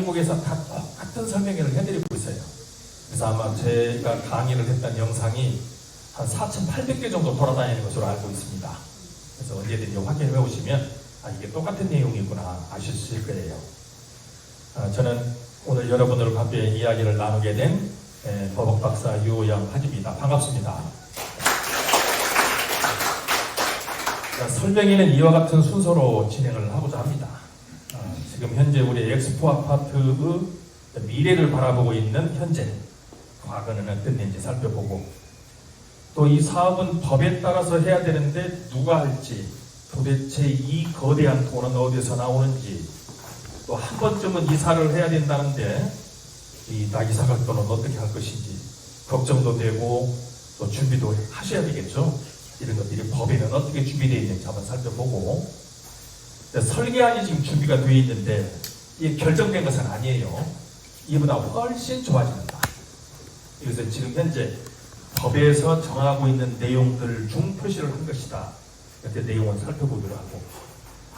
한국에서 다 똑같은 설명회를 해드리고 있어요. 그래서 아마 제가 강의를 했던 영상이 한 4,800개 정도 돌아다니는 것으로 알고 있습니다. 그래서 언제든지 확인해 보시면 이게 똑같은 내용이구나 아실 거예요. 저는 오늘 여러분들과 함께 이야기를 나누게 된 법학박사 유영하입니다. 반갑습니다. 설명회는 이와 같은 순서로 진행을 하고자 합니다. 지금 현재 우리 엑스포 아파트의 미래를 바라보고 있는 현재, 과거는 어땠는지 살펴보고, 또 이 사업은 법에 따라서 해야 되는데 누가 할지, 도대체 이 거대한 돈은 어디서 나오는지, 또 한 번쯤은 이사를 해야 된다는데 이 이사 갈 돈은 어떻게 할 것인지 걱정도 되고 또 준비도 하셔야 되겠죠. 이런 것들이 법에는 어떻게 준비되어 있는지 한번 살펴보고, 설계안이 지금 준비가 되어 있는데 이게 결정된 것은 아니에요. 이보다 훨씬 좋아진다. 그래서 지금 현재 법에서 정하고 있는 내용들 중 표시를 한 것이다. 이렇게 내용을 살펴보기로 하고,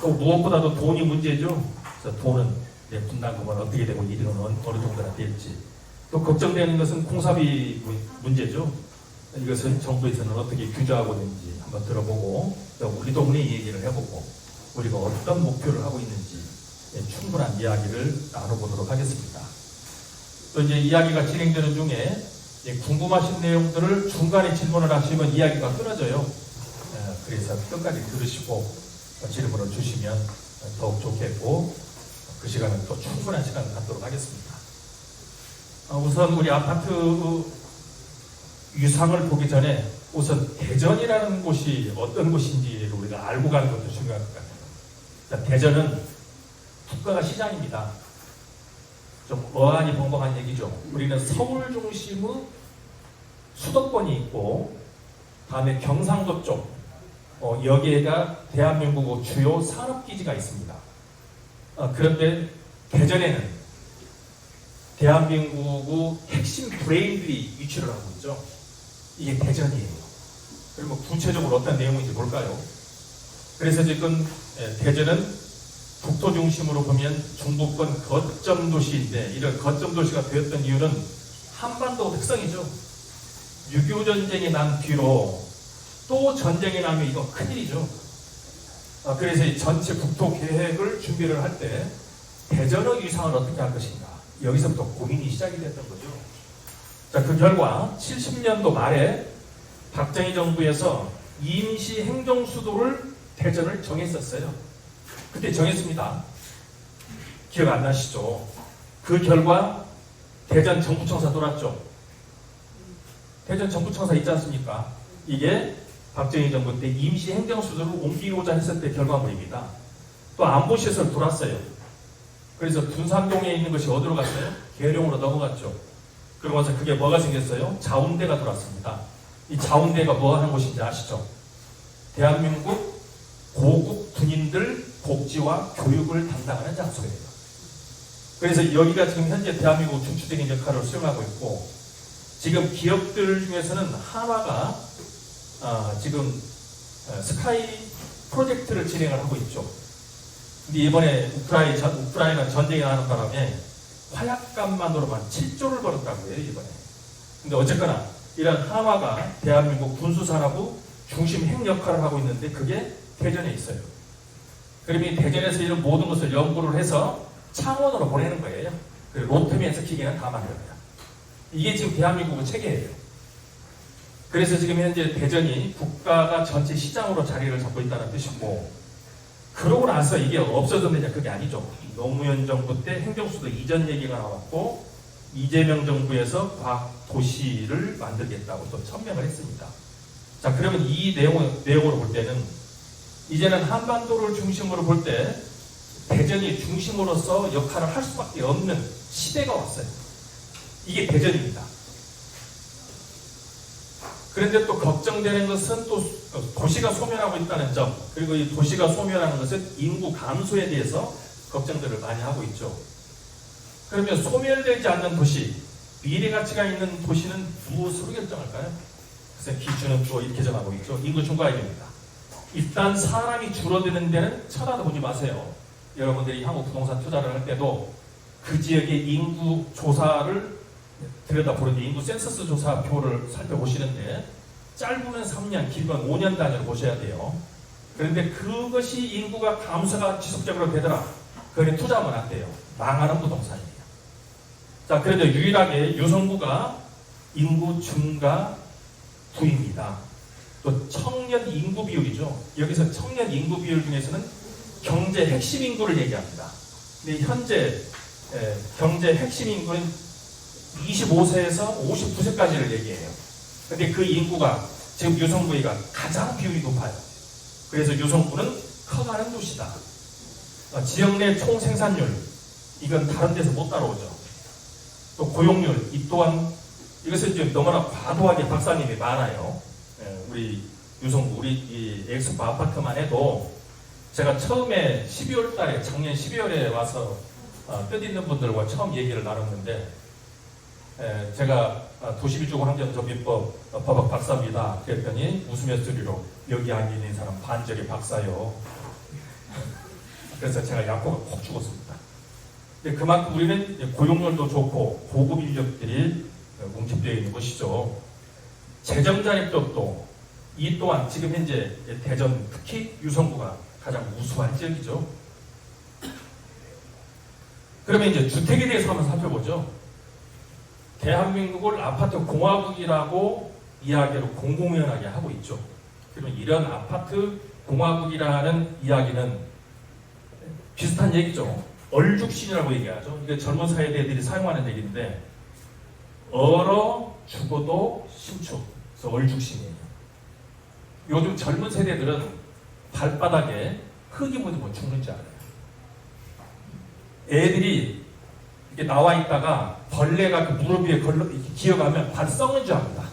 또 무엇보다도 돈이 문제죠. 그래서 돈은 분담금은 어떻게 되고 일은 어느 정도나 될지, 또 걱정되는 것은 공사비 문제죠. 이것은 정부에서는 어떻게 규제하고 있는지 한번 들어보고, 또 우리 동네 얘기를 해보고 우리가 어떤 목표를 하고 있는지 충분한 이야기를 나눠보도록 하겠습니다. 또 이제 이야기가 진행되는 중에 궁금하신 내용들을 중간에 질문을 하시면 이야기가 끊어져요. 그래서 끝까지 들으시고 질문을 주시면 더욱 좋겠고, 그 시간은 또 충분한 시간을 갖도록 하겠습니다. 우선 우리 아파트 유상을 보기 전에 우선 대전이라는 곳이 어떤 곳인지를 우리가 알고 가는 것도 중요할 것 같아요. 대전은 국가가 시장입니다. 좀 어안이 벙벙한 얘기죠. 우리는 서울 중심의 수도권이 있고, 다음에 경상도 쪽, 여기에가 대한민국 주요 산업기지가 있습니다. 그런데 대전에는 대한민국의 핵심 브레인들이 위치를 하고 있죠. 이게 대전이에요. 그리고 구체적으로 어떤 내용인지 볼까요? 그래서 지금 대전은 국토 중심으로 보면 중부권 거점 도시인데, 이런 거점 도시가 되었던 이유는 한반도 특성이죠. 6.25 전쟁이 난 뒤로 또 전쟁이 나면 이거 큰일이죠. 그래서 이 전체 국토 계획을 준비를 할 때 대전의 위상을 어떻게 할 것인가, 여기서부터 고민이 시작이 됐던 거죠. 자, 그 결과 70년도 말에 박정희 정부에서 임시 행정수도를 대전을 정했었어요. 그때 정했습니다. 기억 안 나시죠? 그 결과 대전 정부청사 돌았죠. 대전 정부청사 있지 않습니까? 이게 박정희 정부 때 임시 행정수도를 옮기고자 했을 때 결과물입니다. 또 안보시설 돌았어요. 그래서 둔산동에 있는 것이 어디로 갔어요? 계룡으로 넘어갔죠. 그러면서 그게 뭐가 생겼어요? 자운대가 돌았습니다. 이 자운대가 뭐 하는 곳인지 아시죠? 대한민국 고급 군인들 복지와 교육을 담당하는 장소예요. 그래서 여기가 지금 현재 대한민국 중추적인 역할을 수행하고 있고, 지금 기업들 중에서는 한화가 지금 스카이 프로젝트를 진행을 하고 있죠. 근데 이번에 우크라이나 전쟁이 나는 바람에 화약값만으로만 7조를 벌었다고 해요, 이번에. 근데 어쨌거나 이런 한화가 대한민국 군수산업의 중심 핵 역할을 하고 있는데 그게 대전에 있어요. 그러면 대전에서 이런 모든 것을 연구를 해서 창원으로 보내는 거예요. 그리고 로트면서 기계는 다 만듭니다. 이게 지금 대한민국의 체계예요. 그래서 지금 현재 대전이 국가가 전체 시장으로 자리를 잡고 있다는 뜻이고, 그러고 나서 이게 없어졌느냐, 그게 아니죠. 노무현 정부 때 행정수도 이전 얘기가 나왔고, 이재명 정부에서 과학도시를 만들겠다고 또 천명을 했습니다. 자, 그러면 이 내용으로 볼 때는 이제는 한반도를 중심으로 볼 때 대전이 중심으로서 역할을 할 수밖에 없는 시대가 왔어요. 이게 대전입니다. 그런데 또 걱정되는 것은 또 도시가 소멸하고 있다는 점, 그리고 이 도시가 소멸하는 것은 인구 감소에 대해서 걱정들을 많이 하고 있죠. 그러면 소멸되지 않는 도시, 미래 가치가 있는 도시는 무엇으로 결정할까요? 그래서 기준은 또 이렇게 정하고 있죠. 인구 증가입니다. 일단 사람이 줄어드는 데는 쳐다도 보지 마세요. 여러분들이 한국 부동산 투자를 할 때도 그 지역의 인구 조사를 들여다보는데 인구 센서스 조사표를 살펴보시는데 짧으면 3년, 길면 5년 단위로 보셔야 돼요. 그런데 그것이 인구가 감소가 지속적으로 되더라. 그거는 투자하면 안 돼요. 망하는 부동산이에요. 자, 그런데 유일하게 유성구가 인구 증가 구입니다. 또 청년 인구 비율이죠. 여기서 청년 인구 비율 중에서는 경제 핵심 인구를 얘기합니다. 근데 현재 경제 핵심 인구는 25세에서 59세까지를 얘기해요. 근데 그 인구가 지금 유성구가 가장 비율이 높아요. 그래서 유성구는 커가는 도시다. 지역 내 총생산률, 이건 다른 데서 못 따라오죠. 또 고용률, 이 또한 이것은 지금 너무나 과도하게 박사님이 많아요. 우리 유성구, 우리 이 엑스포 아파트만 해도 제가 처음에 12월 달에, 작년 12월에 와서 뜻있는 분들과 처음 얘기를 나눴는데, 제가 도시비주거 환경정비법 법학 박사입니다. 그랬더니 웃으며 소리로 여기 앉아 있는 사람 반절이 박사요. 그래서 제가 약호가 콕 죽었습니다. 근데 그만큼 우리는 고용률도 좋고 고급 인력들이 뭉집되어 있는 것이죠. 재정 자립도도 이 또한 지금 현재 대전 특히 유성구가 가장 우수한 지역이죠. 그러면 이제 주택에 대해서 한번 살펴보죠. 대한민국을 아파트 공화국이라고 이야기로 공공연하게 하고 있죠. 그러면 이런 아파트 공화국이라는 이야기는 비슷한 얘기죠. 얼죽신이라고 얘기하죠. 이게 젊은 세대들이 사용하는 얘기인데 얼어 죽어도 신축, 그래서 얼죽신이에요. 요즘 젊은 세대들은 발바닥에 흙이 묻으면 죽는 줄 알아요. 애들이 이렇게 나와 있다가 벌레가 그 무릎 위에 기어가면 발 썩는 줄 압니다.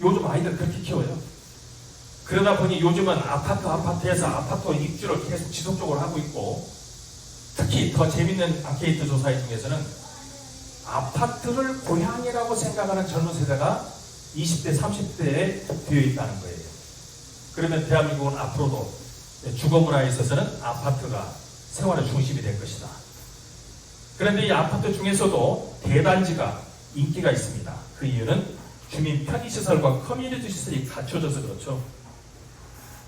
요즘 아이들 그렇게 키워요. 그러다 보니 요즘은 아파트에서 아파트 입주를 계속 지속적으로 하고 있고, 특히 더 재밌는 앙케이트 조사 중에서는 아파트를 고향이라고 생각하는 젊은 세대가 20대, 30대에 되어 있다는 거예요. 그러면 대한민국은 앞으로도 주거문화에 있어서는 아파트가 생활의 중심이 될 것이다. 그런데 이 아파트 중에서도 대단지가 인기가 있습니다. 그 이유는 주민 편의시설과 커뮤니티 시설이 갖춰져서 그렇죠.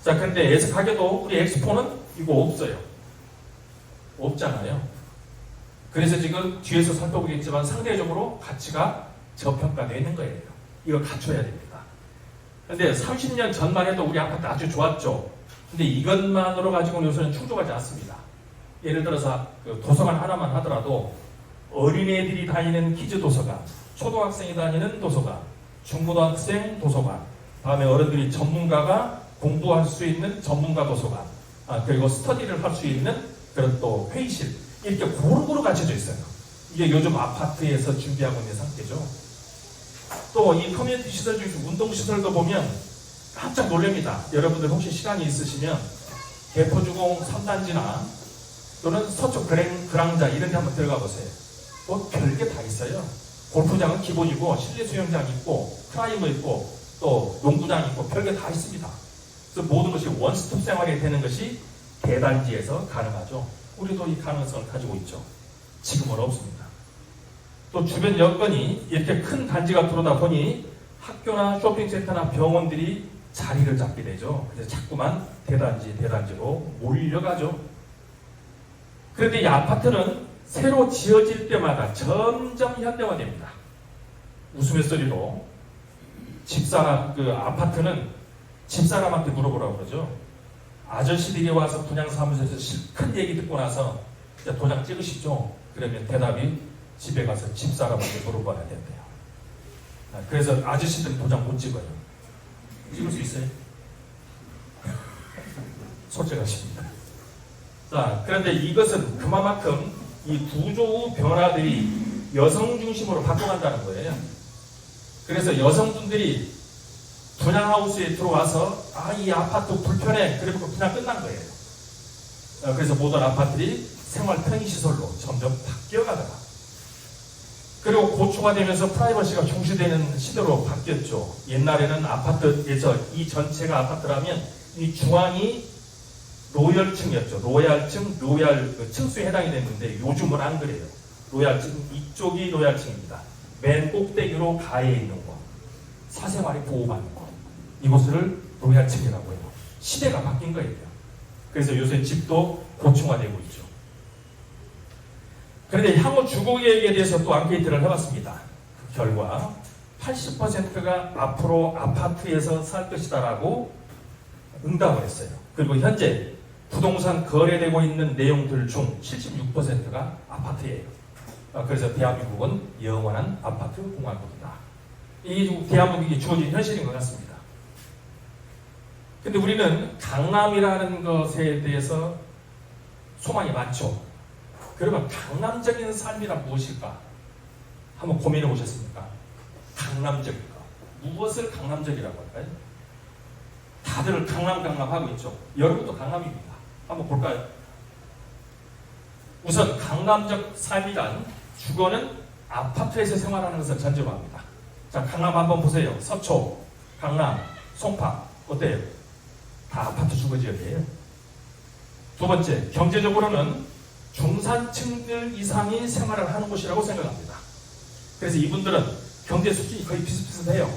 자, 그런데 가게도 우리 엑스포는 이거 없어요. 없잖아요. 그래서 지금 뒤에서 살펴보겠지만 상대적으로 가치가 저평가되어 있는 거예요. 이거 갖춰야 됩니다. 그런데 30년 전만 해도 우리 아파트 아주 좋았죠. 근데 이것만으로 가지고는 요새는 충족하지 않습니다. 예를 들어서 그 도서관 하나만 하더라도 어린애들이 다니는 키즈 도서관, 초등학생이 다니는 도서관, 중고등학생 도서관, 다음에 어른들이 전문가가 공부할 수 있는 전문가 도서관, 그리고 스터디를 할 수 있는 그런 또 회의실, 이렇게 고루고루 갖춰져 있어요. 이게 요즘 아파트에서 준비하고 있는 상태죠. 또 이 커뮤니티 시설 중에서 운동시설도 보면 깜짝 놀랍니다. 여러분들 혹시 시간이 있으시면 개포주공 3단지나 또는 서초 그랑자 이런 데 한번 들어가 보세요. 뭐 별게 다 있어요. 골프장은 기본이고 실내 수영장 있고 프라이머 있고 또 농구장 있고 별게 다 있습니다. 그래서 모든 것이 원스톱 생활이 되는 것이 대단지에서 가능하죠. 우리도 이 가능성을 가지고 있죠. 지금은 없습니다. 또 주변 여건이 이렇게 큰 단지가 들어오다 보니 학교나 쇼핑센터나 병원들이 자리를 잡게 되죠. 그래서 자꾸만 대단지로 몰려가죠. 그런데 이 아파트는 새로 지어질 때마다 점점 현대화됩니다. 웃으며소리로 아파트는 집사람한테 물어보라고 그러죠. 아저씨들이 와서 분양사무소에서 실컷 얘기 듣고 나서 도장 찍으시죠. 그러면 대답이 집에 가서 집사람한테 물어봐야 된대요. 그래서 아저씨들은 도장 못 찍어요. 찍을 수 있어요? 솔직하십니다. 자, 그런데 이것은 그만큼 이 구조 변화들이 여성 중심으로 바꿔간다는 거예요. 그래서 여성분들이 분양하우스에 들어와서 이 아파트 불편해. 그러면 분양 끝난 거예요. 그래서 모든 아파트들이 생활 편의시설로 점점 바뀌어가다가 그리고 고초가 되면서 프라이버시가 중시되는 시대로 바뀌었죠. 옛날에는 아파트에서 이 전체가 아파트라면 이 중앙이 로열층이었죠. 로얄층, 로얄 층수에 해당이 됐는데 요즘은 안 그래요. 로얄층, 이쪽이 로얄층입니다. 맨 꼭대기로 가에 있는 곳, 사생활이 보호받는 곳, 이곳을 로얄층이라고 해요. 시대가 바뀐 거예요. 그래서 요새 집도 고층화되고 있죠. 그런데 향후 주거 계획에 대해서 또 앙케이트를 해봤습니다. 그 결과 80%가 앞으로 아파트에서 살 것이다라고 응답을 했어요. 그리고 현재 부동산 거래되고 있는 내용들 중 76%가 아파트예요. 그래서 대한민국은 영원한 아파트 공화국이다. 이 대한민국이 주어진 현실인 것 같습니다. 근데 우리는 강남이라는 것에 대해서 소망이 많죠. 그러면 강남적인 삶이란 무엇일까? 한번 고민해 보셨습니까? 강남적인 거. 무엇을 강남적이라고 할까요? 다들 강남 하고 있죠. 여러분도 강남입니다. 한번 볼까요? 우선 강남적 삶이란 주거는 아파트에서 생활하는 것을 전제로 합니다. 자, 강남 한번 보세요. 서초, 강남, 송파 어때요? 다 아파트 주거지역이에요. 두 번째, 경제적으로는 중산층들 이상이 생활을 하는 곳이라고 생각합니다. 그래서 이분들은 경제 수준이 거의 비슷비슷해요.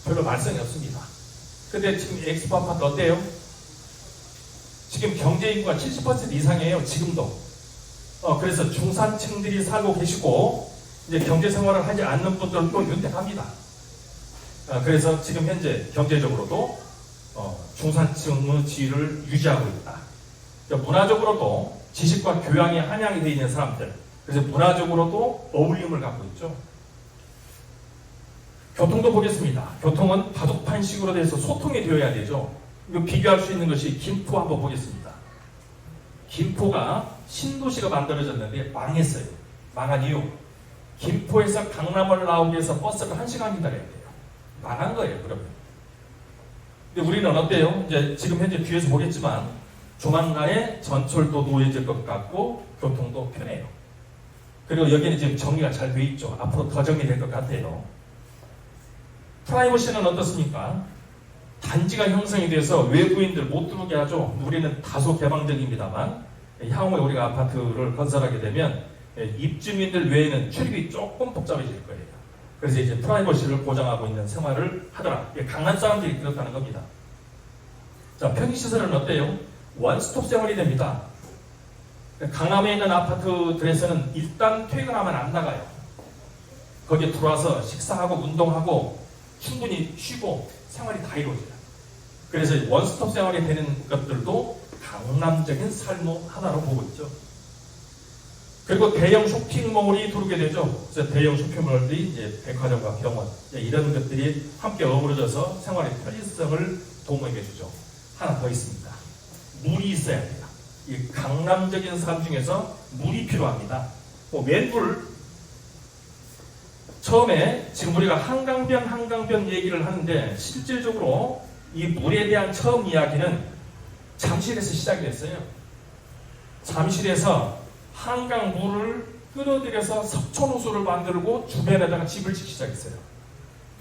별로 말썽이 없습니다. 근데 지금 엑스포 아파트 어때요? 지금 경제 인구가 70% 이상이에요. 지금도. 그래서 중산층들이 살고 계시고 이제 경제 생활을 하지 않는 분들도 윤택합니다. 그래서 지금 현재 경제적으로도 중산층의 지위를 유지하고 있다. 문화적으로도 지식과 교양이 한양이 되어 있는 사람들, 그래서 문화적으로도 어울림을 갖고 있죠. 교통도 보겠습니다. 교통은 바둑판식으로 돼서 소통이 되어야 되죠. 이거 비교할 수 있는 것이 김포 한번 보겠습니다. 김포가 신도시가 만들어졌는데 망했어요. 망한 이유, 김포에서 강남을 나오기 위해서 버스를 1시간 기다려야 돼요. 망한 거예요. 그러면. 근데 우리는 어때요? 이제 지금 현재 뒤에서 보겠지만 조만간에 전철도 놓여질 것 같고 교통도 편해요. 그리고 여기는 지금 정리가 잘 돼 있죠. 앞으로 더 정리될 것 같아요. 프라이버시는 어떻습니까? 단지가 형성이 돼서 외부인들 못 들어오게 하죠. 우리는 다소 개방적입니다만 향후에 우리가 아파트를 건설하게 되면 입주민들 외에는 출입이 조금 복잡해질 거예요. 그래서 이제 프라이버시를 보장하고 있는 생활을 하더라. 강남 사람들이 그렇다는 겁니다. 자, 편의시설은 어때요? 원스톱 생활이 됩니다. 강남에 있는 아파트들에서는 일단 퇴근하면 안 나가요. 거기에 들어와서 식사하고 운동하고 충분히 쉬고 생활이 다 이루어져요. 그래서 원스톱 생활이 되는 것들도 강남적인 삶의 하나로 보고 있죠. 그리고 대형 쇼핑몰이 들어오게 되죠. 그래서 대형 쇼핑몰들이 이제 백화점과 병원 이런 것들이 함께 어우러져서 생활의 편의성을 도모해 주죠. 하나 더 있습니다. 물이 있어야 돼요. 이 강남적인 삶 중에서 물이 필요합니다. 왼불 처음에 지금 우리가 한강변 얘기를 하는데 실질적으로 이 물에 대한 처음 이야기는 잠실에서 시작이 됐어요. 잠실에서 한강 물을 끌어들여서 석촌호수를 만들고 주변에다가 집을 짓기 시작했어요.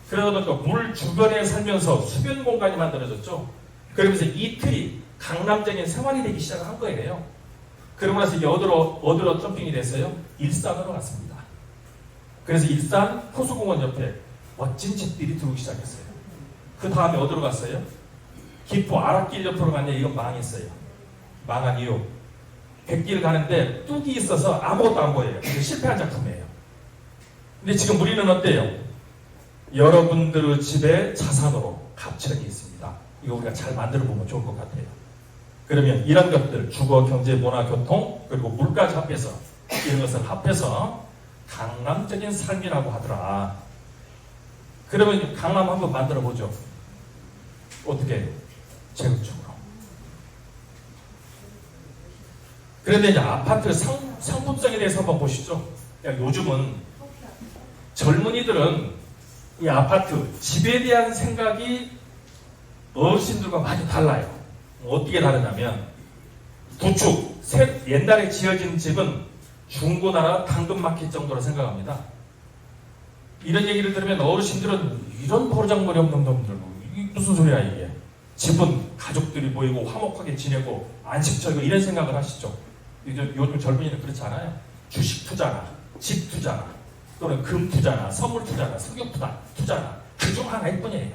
그러다 보니까 물 주변에 살면서 수변 공간이 만들어졌죠. 그러면서 이틀이 강남적인 생활이 되기 시작한 거예요. 그러고 나서 이제 어디로 점핑이 됐어요? 일산으로 갔습니다. 그래서 일산 호수공원 옆에 멋진 집들이 들어오기 시작했어요. 그 다음에 어디로 갔어요? 김포 아락길 옆으로 갔는데 이건 망했어요. 망한 이유, 객길 가는데 뚝이 있어서 아무것도 안 보여요. 실패한 작품이에요. 근데 지금 우리는 어때요? 여러분들의 집에 자산으로 갑천이 있습니다. 이거 우리가 잘 만들어 보면 좋을 것 같아요. 그러면 이런 것들, 주거, 경제, 문화, 교통, 그리고 물까지 합해서 이런 것을 합해서 강남적인 삶이라고 하더라. 그러면 강남 한번 만들어 보죠. 어떻게 해요? 제국적으로. 그런데 이제 아파트 상품성에 대해서 한번 보시죠. 요즘은 젊은이들은 이 아파트, 집에 대한 생각이 어르신들과 많이 달라요. 어떻게 다르냐면 구축, 옛날에 지어진 집은 중고나라 당근마켓 정도로 생각합니다. 이런 얘기를 들으면 어르신들은 이런 버르장머리 없는 놈들 이게 무슨 소리야 이게. 집은 가족들이 모이고 화목하게 지내고 안식처이고 이런 생각을 하시죠. 요즘 젊은이는 그렇지 않아요. 주식 투자나 집 투자나 또는 금 투자나 선물 투자나 석유 투자나 그 중 하나일 뿐이에요.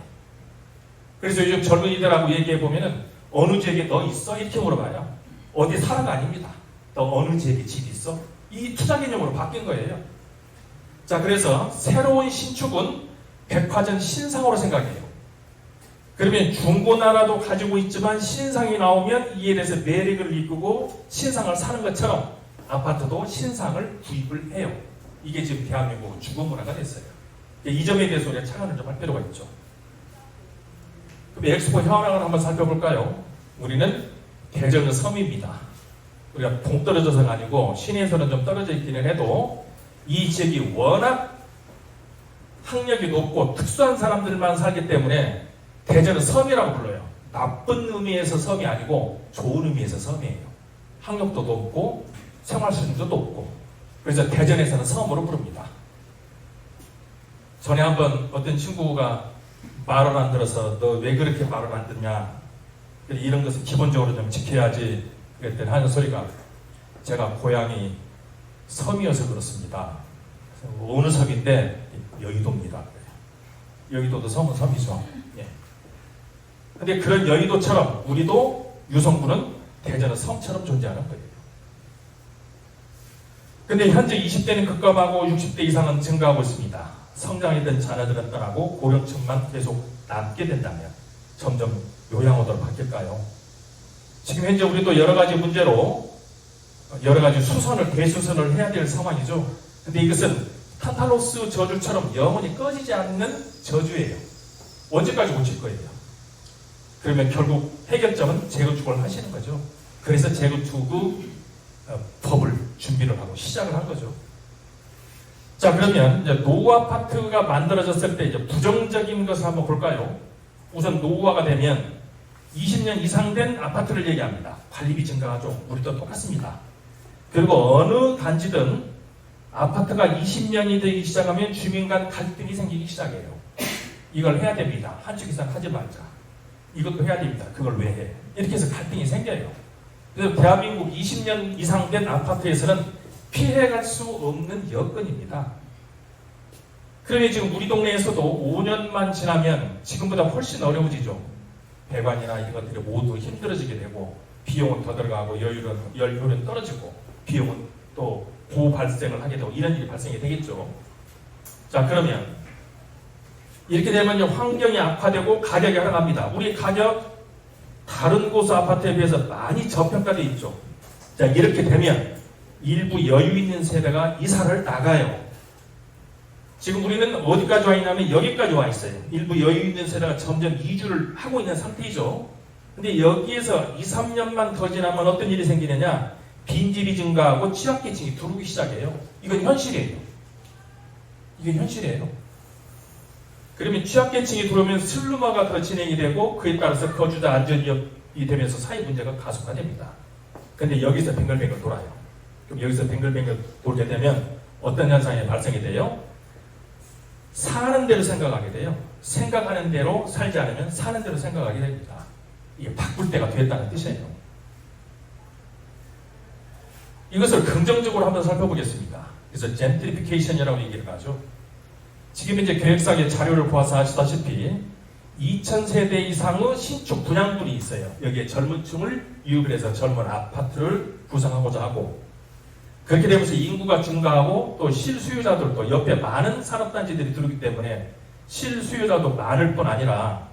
그래서 요즘 젊은이들하고 얘기해 보면은 어느 지역에 너 있어? 이렇게 물어봐요. 어디 살아가 아닙니다. 너 어느 지역에 집 있어? 이 투자 개념으로 바뀐 거예요. 자, 그래서 새로운 신축은 백화점 신상으로 생각해요. 그러면 중고나라도 가지고 있지만 신상이 나오면 이에 대해서 매력을 이끌고 신상을 사는 것처럼 아파트도 신상을 구입을 해요. 이게 지금 대한민국 주거 문화가 됐어요. 이 점에 대해서 우리가 착안을 좀 할 필요가 있죠. 그럼 엑스포 현황을 한번 살펴볼까요? 우리는 대전은 섬입니다. 우리가 동떨어져서가 아니고 시내에서는 좀 떨어져 있기는 해도 이 지역이 워낙 학력이 높고 특수한 사람들만 살기 때문에 대전은 섬이라고 불러요. 나쁜 의미에서 섬이 아니고 좋은 의미에서 섬이에요. 학력도 높고 생활 수준도 높고 그래서 대전에서는 섬으로 부릅니다. 전에 한번 어떤 친구가 말을 안 들어서 너 왜 그렇게 말을 안 듣냐, 이런 것은 기본적으로 좀 지켜야지 그랬더니 하는 소리가 제가 고향이 섬이어서 그렇습니다. 어느 섬인데 여의도입니다. 여의도도 섬은 섬이죠. 예. 근데 그런 여의도처럼 우리도 유성구는 대전은 섬처럼 존재하는 거예요. 근데 현재 20대는 급감하고 60대 이상은 증가하고 있습니다. 성장이든 자녀들은 떠나고 고령층만 계속 남게 된다면 점점 요양원으로 바뀔까요? 지금 현재 우리도 여러 가지 문제로 여러 가지 수선을 대수선을 해야 될 상황이죠. 근데 이것은 탄탈로스 저주처럼 영원히 꺼지지 않는 저주예요. 언제까지 고칠 거예요? 그러면 결국 해결점은 재건축을 하시는 거죠. 그래서 재건축의 법을 준비를 하고 시작을 한 거죠. 자, 그러면 이제 노후 아파트가 만들어졌을 때 이제 부정적인 것을 한번 볼까요? 우선 노후화가 되면 20년 이상 된 아파트를 얘기합니다. 관리비 증가하죠. 우리도 똑같습니다. 그리고 어느 단지든 아파트가 20년이 되기 시작하면 주민 간 갈등이 생기기 시작해요. 이걸 해야 됩니다. 한쪽 이상 하지 말자. 이것도 해야 됩니다. 그걸 왜 해? 이렇게 해서 갈등이 생겨요. 그래서 대한민국 20년 이상 된 아파트에서는 피해갈 수 없는 여건입니다. 그러니 지금 우리 동네에서도 5년만 지나면 지금보다 훨씬 어려워지죠. 배관이나 이런 것들이 모두 힘들어지게 되고 비용은 더 들어가고 연료는 떨어지고 비용은 또 고발생을 하게 되고 이런 일이 발생이 되겠죠. 자, 그러면 이렇게 되면 환경이 악화되고 가격이 하락합니다. 우리 가격 다른 고수 아파트에 비해서 많이 저평가되어 있죠. 자, 이렇게 되면 일부 여유 있는 세대가 이사를 나가요. 지금 우리는 어디까지 와 있냐면 여기까지 와 있어요. 일부 여유 있는 세대가 점점 이주를 하고 있는 상태이죠. 근데 여기에서 2, 3년만 더 지나면 어떤 일이 생기느냐? 빈집이 증가하고 취약계층이 들어오기 시작해요. 이건 현실이에요. 이게 현실이에요. 그러면 취약계층이 들어오면 슬럼화가 더 진행이 되고 그에 따라서 거주자 안전위협이 되면서 사회 문제가 가속화됩니다. 근데 여기서 뱅글뱅글 돌아요. 그럼 여기서 뱅글뱅글 돌게 되면 어떤 현상이 발생이 돼요? 사는 대로 생각하게 돼요. 생각하는 대로 살지 않으면 사는 대로 생각하게 됩니다. 이게 바꿀 때가 됐다는 뜻이에요. 이것을 긍정적으로 한번 살펴보겠습니다. 그래서 젠트리피케이션이라고 얘기를 하죠. 지금 이제 계획상의 자료를 보아서 아시다시피 2000세대 이상의 신축 분양분이 있어요. 여기에 젊은 층을 유입을 해서 젊은 아파트를 구성하고자 하고 그렇게 되면서 인구가 증가하고 또 실수요자들도 옆에 많은 산업단지들이 들어오기 때문에 실수요자도 많을 뿐 아니라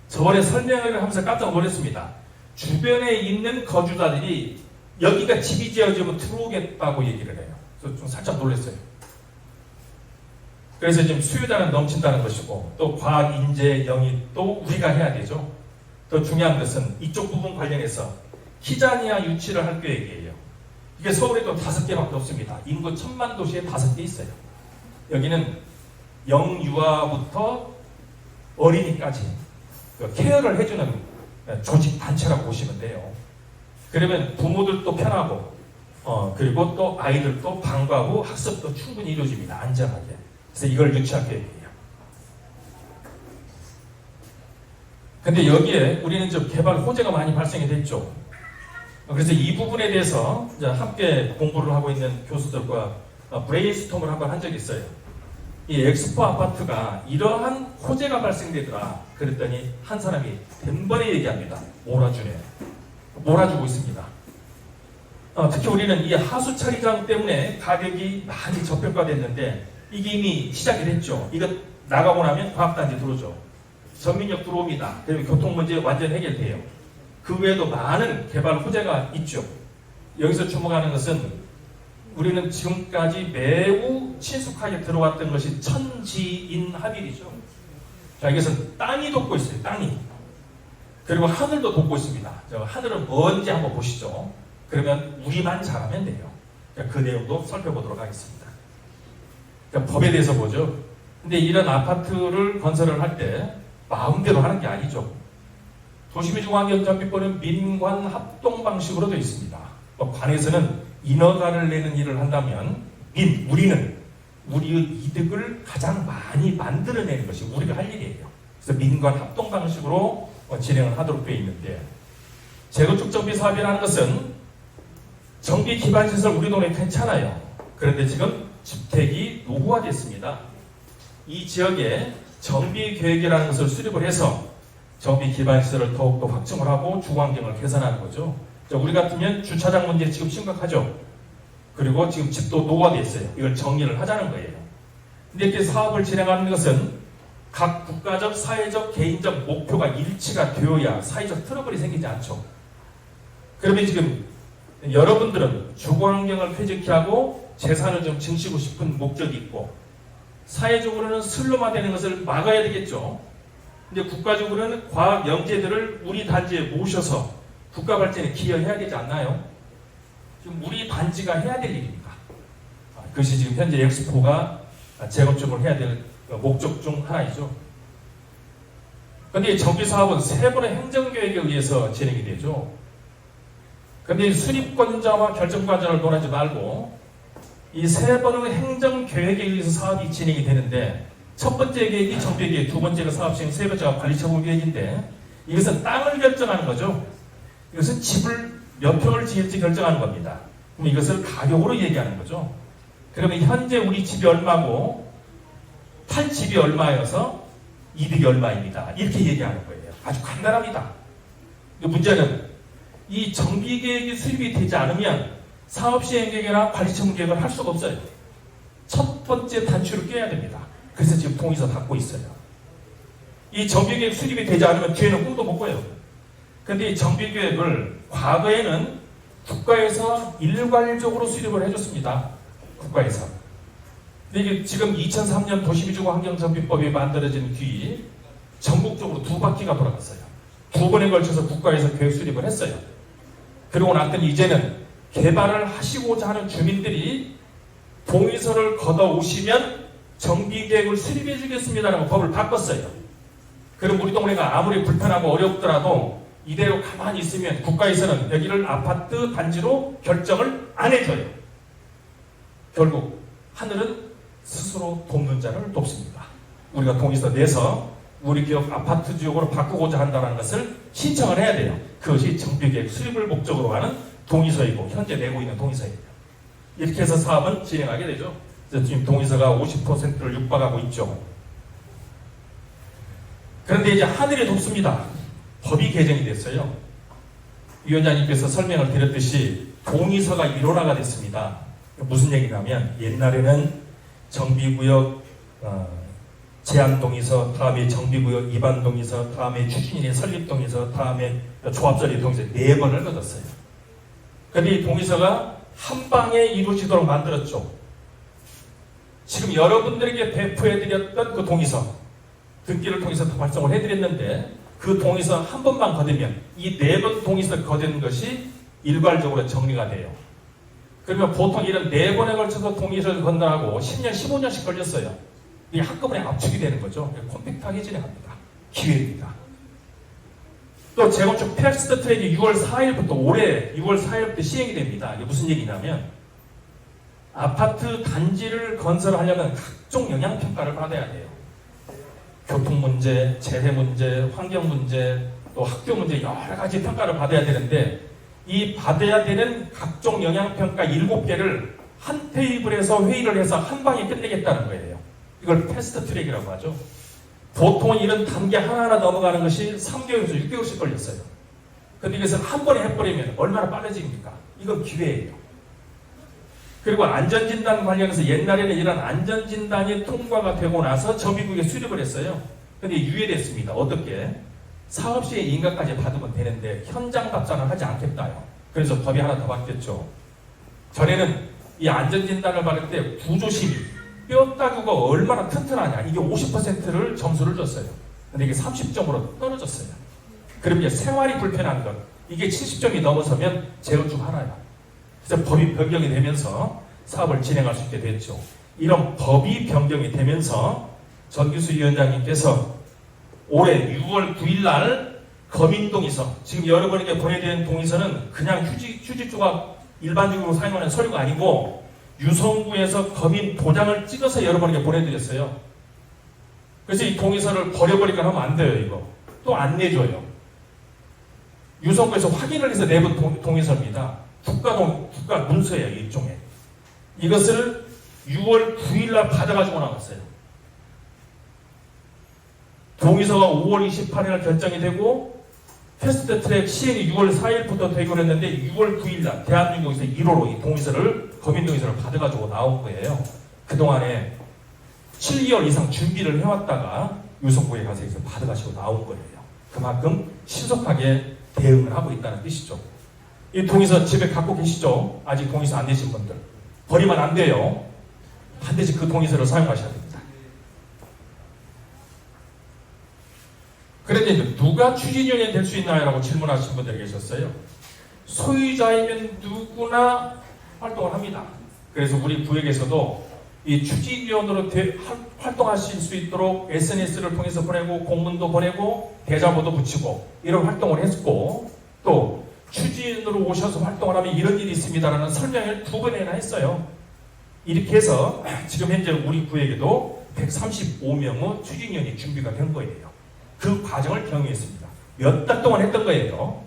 저번에 설명을 하면서 깜짝 놀랐습니다. 주변에 있는 거주자들이 여기가 집이 지어지면 들어오겠다고 얘기를 해요. 그래서 좀 살짝 놀랐어요. 그래서 지금 수요자는 넘친다는 것이고 또 과학, 인재, 영입도 우리가 해야 되죠. 더 중요한 것은 이쪽 부분 관련해서 키자니아 유치를 할 계획이에요. 이게 서울에도 5개밖에 없습니다. 인구 1000만 도시에 5개 있어요. 여기는 영유아부터 어린이까지 케어를 해주는 조직 단체라고 보시면 돼요. 그러면 부모들도 편하고 그리고 또 아이들도 방과후 학습도 충분히 이루어집니다. 안전하게. 그래서 이걸 유치할 계획이에요. 근데 여기에 우리는 좀 개발 호재가 많이 발생이 됐죠. 그래서 이 부분에 대해서 이제 함께 공부를 하고 있는 교수들과 브레인스톰을 한번 한 적이 있어요. 이 엑스포 아파트가 이러한 호재가 발생되더라. 그랬더니 한 사람이 단번에 얘기합니다. 몰아주네. 몰아주고 있습니다. 특히 우리는 이 하수 처리장 때문에 가격이 많이 저평가됐는데 이게 이미 시작이 됐죠. 이거 나가고 나면 과학단지 들어오죠. 전민역 들어옵니다. 그리고 교통 문제 완전 해결돼요. 그 외에도 많은 개발 호재가 있죠. 여기서 주목하는 것은 우리는 지금까지 매우 친숙하게 들어왔던 것이 천지인합일이죠. 자, 이것은 땅이 돕고 있어요. 땅이. 그리고 하늘도 돕고 있습니다. 하늘은 뭔지 한번 보시죠. 그러면 우리만 잘하면 돼요. 그 내용도 살펴보도록 하겠습니다. 법에 대해서 보죠. 근데 이런 아파트를 건설을 할 때 마음대로 하는 게 아니죠. 도시미주환경정비법은 민관 합동 방식으로 되어 있습니다. 관에서는 인허가를 내는 일을 한다면 우리는 우리의 이득을 가장 많이 만들어내는 것이 우리가 할 일이에요. 그래서 민관 합동 방식으로 진행을 하도록 되어 있는데, 재건축 정비 사업이라는 것은 정비 기반 시설 우리 동네 괜찮아요. 그런데 지금 주택이 노후화됐습니다. 이 지역에 정비 계획이라는 것을 수립을 해서 정비 기반 시설을 더욱더 확충을 하고 주거 환경을 개선하는 거죠. 우리 같으면 주차장 문제 지금 심각하죠. 그리고 지금 집도 노후화되어 있어요. 이걸 정리를 하자는 거예요. 근데 이렇게 사업을 진행하는 것은 각 국가적, 사회적, 개인적 목표가 일치가 되어야 사회적 트러블이 생기지 않죠. 그러면 지금 여러분들은 주거 환경을 쾌적히 하고 재산을 좀 증식하고 싶은 목적이 있고, 사회적으로는 슬럼화되는 것을 막아야 되겠죠. 근데 국가적으로는 과학 영재들을 우리 단지에 모셔서 국가 발전에 기여해야 되지 않나요? 지금 우리 단지가 해야 될 일입니다. 그것이 지금 현재 엑스포가 재건축을 해야 될 목적 중 하나이죠. 그런데 정비 사업은 세 번의 행정계획에 의해서 진행이 되죠. 그런데 수립권자와 결정권자를 논하지 말고 이 세 번의 행정계획에 의해서 사업이 진행이 되는데, 첫 번째 계획이 정비계획, 두 번째가 사업시행, 세 번째가 관리처분계획인데, 이것은 땅을 결정하는 거죠. 이것은 집을 몇 평을 지을지 결정하는 겁니다. 그럼 이것을 가격으로 얘기하는 거죠. 그러면 현재 우리 집이 얼마고 팔 집이 얼마여서 이득이 얼마입니다. 이렇게 얘기하는 거예요. 아주 간단합니다. 문제는 이 정비계획이 수립이 되지 않으면 사업시행계획이나 관리처분계획을 할 수가 없어요. 첫 번째 단추를 껴야 됩니다. 그래서 지금 동의서 닫고 있어요. 이 정비계획 수립이 되지 않으면 뒤에는 꿈도 못 꿔요. 그런데 이 정비계획을 과거에는 국가에서 일괄적으로 수립을 해줬습니다. 국가에서. 근데 이게 지금 2003년 도시미주환경정비법이 만들어진 뒤 전국적으로 두 바퀴가 돌아갔어요. 두 번에 걸쳐서 국가에서 계획 수립을 했어요. 그러고 났더니 이제는 개발을 하시고자 하는 주민들이 동의서를 걷어오시면 정비계획을 수립해 주겠습니다라고 법을 바꿨어요. 그럼 우리 동네가 아무리 불편하고 어렵더라도 이대로 가만히 있으면 국가에서는 여기를 아파트 단지로 결정을 안 해줘요. 결국 하늘은 스스로 돕는 자를 돕습니다. 우리가 동의서 내서 우리 지역 아파트 지역으로 바꾸고자 한다는 것을 신청을 해야 돼요. 그것이 정비계획 수립을 목적으로 하는 동의서이고 현재 내고 있는 동의서입니다. 이렇게 해서 사업은 진행하게 되죠. 그래서 지금 동의서가 50%를 육박하고 있죠. 그런데 이제 하늘이 돕습니다. 법이 개정이 됐어요. 위원장님께서 설명을 드렸듯이 동의서가 1호라가 됐습니다. 무슨 얘기냐면 옛날에는 정비구역 제한동의서, 다음에 정비구역 위반동의서, 다음에 추진인의 설립동의서, 다음에 조합설립 동의서 4번을 얻었어요. 그런데 이 동의서가 한 방에 이루어지도록 만들었죠. 지금 여러분들에게 배포해드렸던 그 동의서, 등기를 통해서 발송을 해드렸는데 그 동의서 한 번만 거두면 이 4번 동의서 거둔 것이 일괄적으로 정리가 돼요. 그러면 보통 이런 4번에 걸쳐서 동의서를 건너하고 10년, 15년씩 걸렸어요. 이게 한꺼번에 압축이 되는 거죠. 컴팩트하게 진행합니다. 기회입니다. 또 재건축 패스트 트랙이 6월 4일부터 올해 6월 4일부터 시행이 됩니다. 이게 무슨 얘기냐면 아파트 단지를 건설하려면 각종 영향평가를 받아야 돼요. 교통 문제, 재해 문제, 환경 문제, 또 학교 문제 여러 가지 평가를 받아야 되는데 이 받아야 되는 각종 영향평가 7개를 한 테이블에서 회의를 해서 한 방에 끝내겠다는 거예요. 이걸 패스트 트랙이라고 하죠. 보통 이런 단계 하나하나 넘어가는 것이 3개월에서 6개월씩 걸렸어요. 근데 이것을 한 번에 해버리면 얼마나 빨라집니까? 이건 기회예요. 그리고 안전진단 관련해서 옛날에는 이런 안전진단이 통과가 되고 나서 저미국에 수립을 했어요. 근데 유예됐습니다. 어떻게? 사업 시에 인가까지 받으면 되는데 현장 답사는 하지 않겠다요. 그래서 법이 하나 더 바뀌었죠. 전에는 이 안전진단을 받을 때 구조심이 뼈 따구가 얼마나 튼튼하냐 이게 50%를 점수를 줬어요. 근데 이게 30점으로 떨어졌어요. 그럼 이제 생활이 불편한 것 이게 70점이 넘어서면 제로 중 하나야. 그래서 법이 변경이 되면서 사업을 진행할 수 있게 됐죠. 이런 법이 변경이 되면서 전기수 위원장님께서 올해 6월 9일 날 검인동의서 지금 여러분에게 보내드린 동의서는 그냥 휴지 조각 일반적으로 사용하는 서류가 아니고 유성구에서 검인 도장을 찍어서 여러분에게 보내드렸어요. 그래서 이 동의서를 버려버리거나 하면 안 돼요. 이거 또 안 내줘요. 유성구에서 확인을 해서 내본 동의서입니다. 국가 문서예요. 일종의. 이것을 6월 9일날 받아가지고 나왔어요. 동의서가 5월 28일 결정이 되고 패스트 트랙 시행이 6월 4일부터 되기로 했는데 6월 9일날 대한민국에서 1호로 이 동의서를 검인동의서를 받아가지고 나온 거예요. 그동안에 7개월 이상 준비를 해왔다가 유성구에 가서 받아가지고 나온 거예요. 그만큼 신속하게 대응을 하고 있다는 뜻이죠. 이 동의서 집에 갖고 계시죠? 아직 동의서 안 내신 분들 버리면 안 돼요. 반드시 그 동의서를 사용하셔야 됩니다. 그런데 누가 추진위원이 될 수 있나요? 라고 질문하신 분들이 계셨어요. 소유자이면 누구나 활동을 합니다. 그래서 우리 구역에서도 이 추진위원으로 활동하실 수 있도록 SNS를 통해서 보내고 공문도 보내고 대자보도 붙이고 이런 활동을 했고 또 추진으로 오셔서 활동을 하면 이런 일이 있습니다라는 설명을 2번이나 했어요. 이렇게 해서 지금 현재 우리 구역에도 135명의 추진위원이 준비가 된 거예요. 그 과정을 경유했습니다. 몇 달 동안 했던 거예요.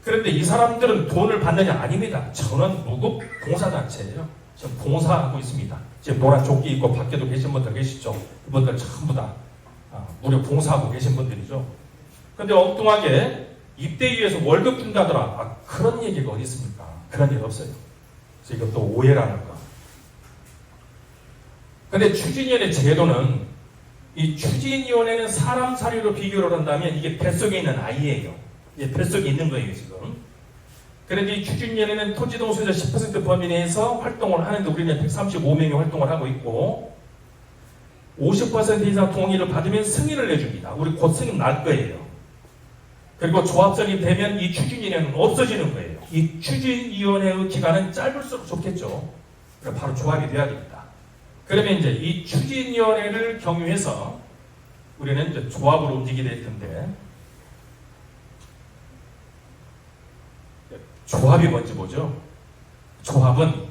그런데 이 사람들은 돈을 받느냐? 아닙니다. 저는 무급 봉사단체예요. 지금 봉사하고 있습니다. 지금 노란 조끼 입고 밖에도 계신 분들 계시죠? 이분들 전부 다 무료 봉사하고 계신 분들이죠. 근데 엉뚱하게 입대위에서 월급 준다더라. 그런 얘기가 어디 있습니까? 그런 일 없어요. 그래서 이것도 오해라는 거. 근데 추진위원회 제도는 이 추진위원회는 사람 사료로 비교를 한다면 이게 뱃속에 있는 아이예요. 이게 뱃속에 있는 거예요, 지금. 그런데 이 추진위원회는 토지동 소유자 10% 범위 내에서 활동을 하는데 우리는 135명이 활동을 하고 있고 50% 이상 동의를 받으면 승인을 내줍니다. 우리 곧 승인 날 거예요. 그리고 조합설이 되면 이 추진위원회는 없어지는 거예요. 이 추진위원회의 기간은 짧을수록 좋겠죠. 그래서 바로 조합이 돼야 됩니다. 그러면 이제 이 추진위원회를 경유해서 우리는 이제 조합으로 움직이게 될 텐데 조합이 뭔지 보죠. 조합은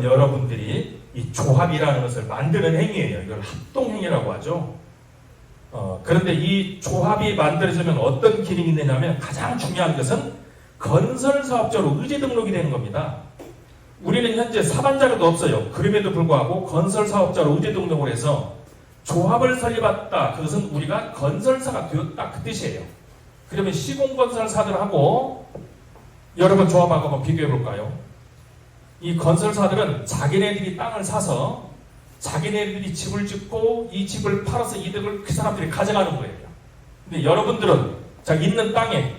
여러분들이 이 조합이라는 것을 만드는 행위예요. 이걸 합동행위라고 하죠. 그런데 이 조합이 만들어지면 어떤 기능이 있느냐면 가장 중요한 것은 건설사업자로 의제 등록이 되는 겁니다. 우리는 현재 사반자료도 없어요. 그럼에도 불구하고 건설사업자로 의제 등록을 해서 조합을 설립했다. 그것은 우리가 건설사가 되었다. 그 뜻이에요. 그러면 시공건설사들하고 여러분 조합하고 한번 비교해 볼까요? 이 건설사들은 자기네들이 땅을 사서 자기네들이 집을 짓고 이 집을 팔아서 이득을 그 사람들이 가져가는 거예요. 근데 여러분들은 자 있는 땅에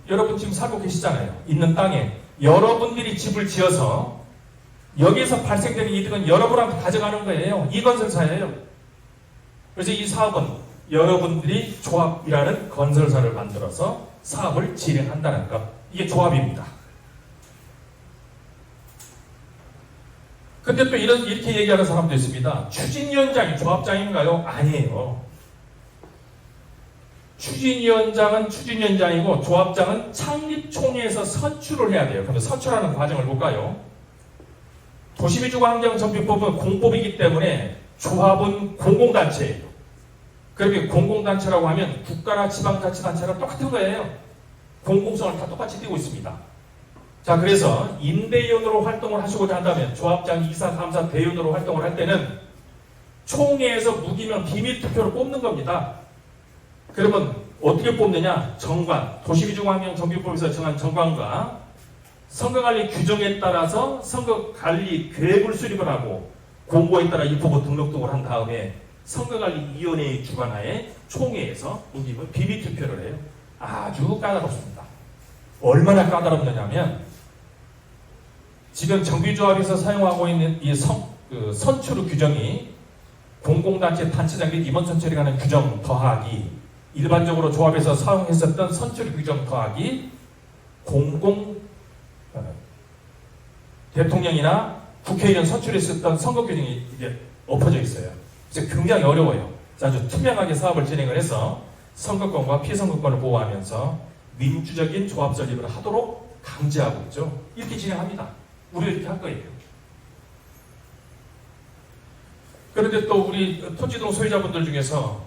여러분 지금 살고 계시잖아요. 있는 땅에 여러분들이 집을 지어서 여기에서 발생되는 이득은 여러분한테 가져가는 거예요. 이 건설사예요. 그래서 이 사업은 여러분들이 조합이라는 건설사를 만들어서 사업을 진행한다는 것. 이게 조합입니다. 근데 또 이렇게 얘기하는 사람도 있습니다. 추진위원장이 조합장인가요? 아니에요. 추진위원장은 추진위원장이고 조합장은 창립총회에서 선출을 해야 돼요. 그런데 선출하는 과정을 볼까요? 도시미주환경정비법은 공법이기 때문에 조합은 공공단체예요. 그렇게 공공단체라고 하면 국가나 지방자치단체랑 똑같은 거예요. 공공성을 다 똑같이 띄고 있습니다. 자, 그래서 임대위원으로 활동을 하시고자 한다면 조합장, 이사, 감사, 대위원으로 활동을 할 때는 총회에서 무기명 비밀투표로 뽑는 겁니다. 그러면 어떻게 뽑느냐? 정관, 도시기준환경정비법에서 정한 정관과 선거관리 규정에 따라서 선거관리 계획을 수립을 하고 공고에 따라 입후보 등록등을 한 다음에 선거관리위원회의 주관하에 총회에서 무기명 비밀투표를 해요. 아주 까다롭습니다. 얼마나 까다롭느냐면 지금 정비조합에서 사용하고 있는 이 선출 규정이 공공단체 단체장 및 임원 선출에 관한 규정 더하기 일반적으로 조합에서 사용했었던 선출 규정 더하기 대통령이나 국회의원 선출했었던 선거 규정이 이제 엎어져 있어요. 그래서 굉장히 어려워요. 아주 투명하게 사업을 진행을 해서 선거권과 피선거권을 보호하면서 민주적인 조합 설립을 하도록 강제하고 있죠. 이렇게 진행합니다. 우리도 이렇게 할 거예요. 그런데 또 우리 토지동 소유자분들 중에서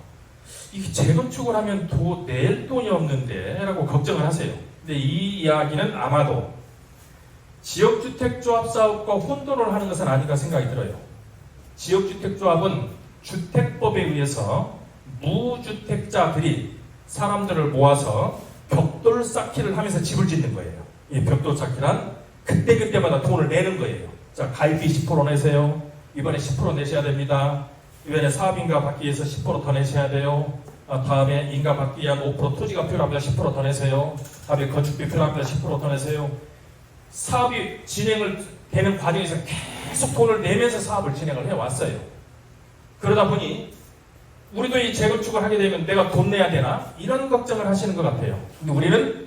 이게 재건축을 하면 낼 돈이 없는데 라고 걱정을 하세요. 근데 이 이야기는 아마도 지역주택조합 사업과 혼돈을 하는 것은 아닌가 생각이 들어요. 지역주택조합은 주택법에 의해서 무주택자들이 사람들을 모아서 벽돌 쌓기를 하면서 집을 짓는 거예요. 이 벽돌 쌓기란 그때그때마다 돈을 내는 거예요. 자, 가입비 10% 내세요. 이번에 10% 내셔야 됩니다. 이번에 사업인가 받기 위해서 10% 더 내셔야 돼요. 다음에 인가 받기 위한 5% 토지가 필요합니다. 10% 더 내세요. 다음에 건축비 필요합니다. 10% 더 내세요. 사업이 진행을 되는 과정에서 계속 돈을 내면서 사업을 진행을 해왔어요. 그러다 보니 우리도 이 재건축을 하게 되면 내가 돈 내야 되나? 이런 걱정을 하시는 것 같아요. 근데 우리는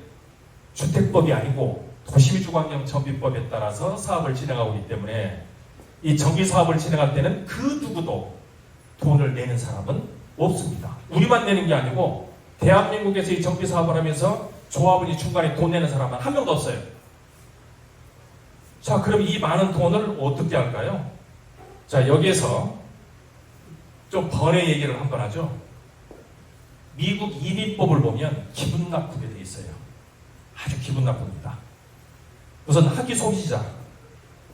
주택법이 아니고 도시민주환경정비법에 따라서 사업을 진행하고 있기 때문에 이 정비사업을 진행할 때는 그 누구도 돈을 내는 사람은 없습니다. 우리만 내는 게 아니고 대한민국에서 이 정비사업을 하면서 조합원이 중간에 돈 내는 사람은 한 명도 없어요. 자, 그럼 이 많은 돈을 어떻게 할까요? 자, 여기에서 좀 번외 얘기를 한번 하죠. 미국 이민법을 보면 기분 나쁘게 돼 있어요. 아주 기분 나쁩니다. 우선 학위 소지자,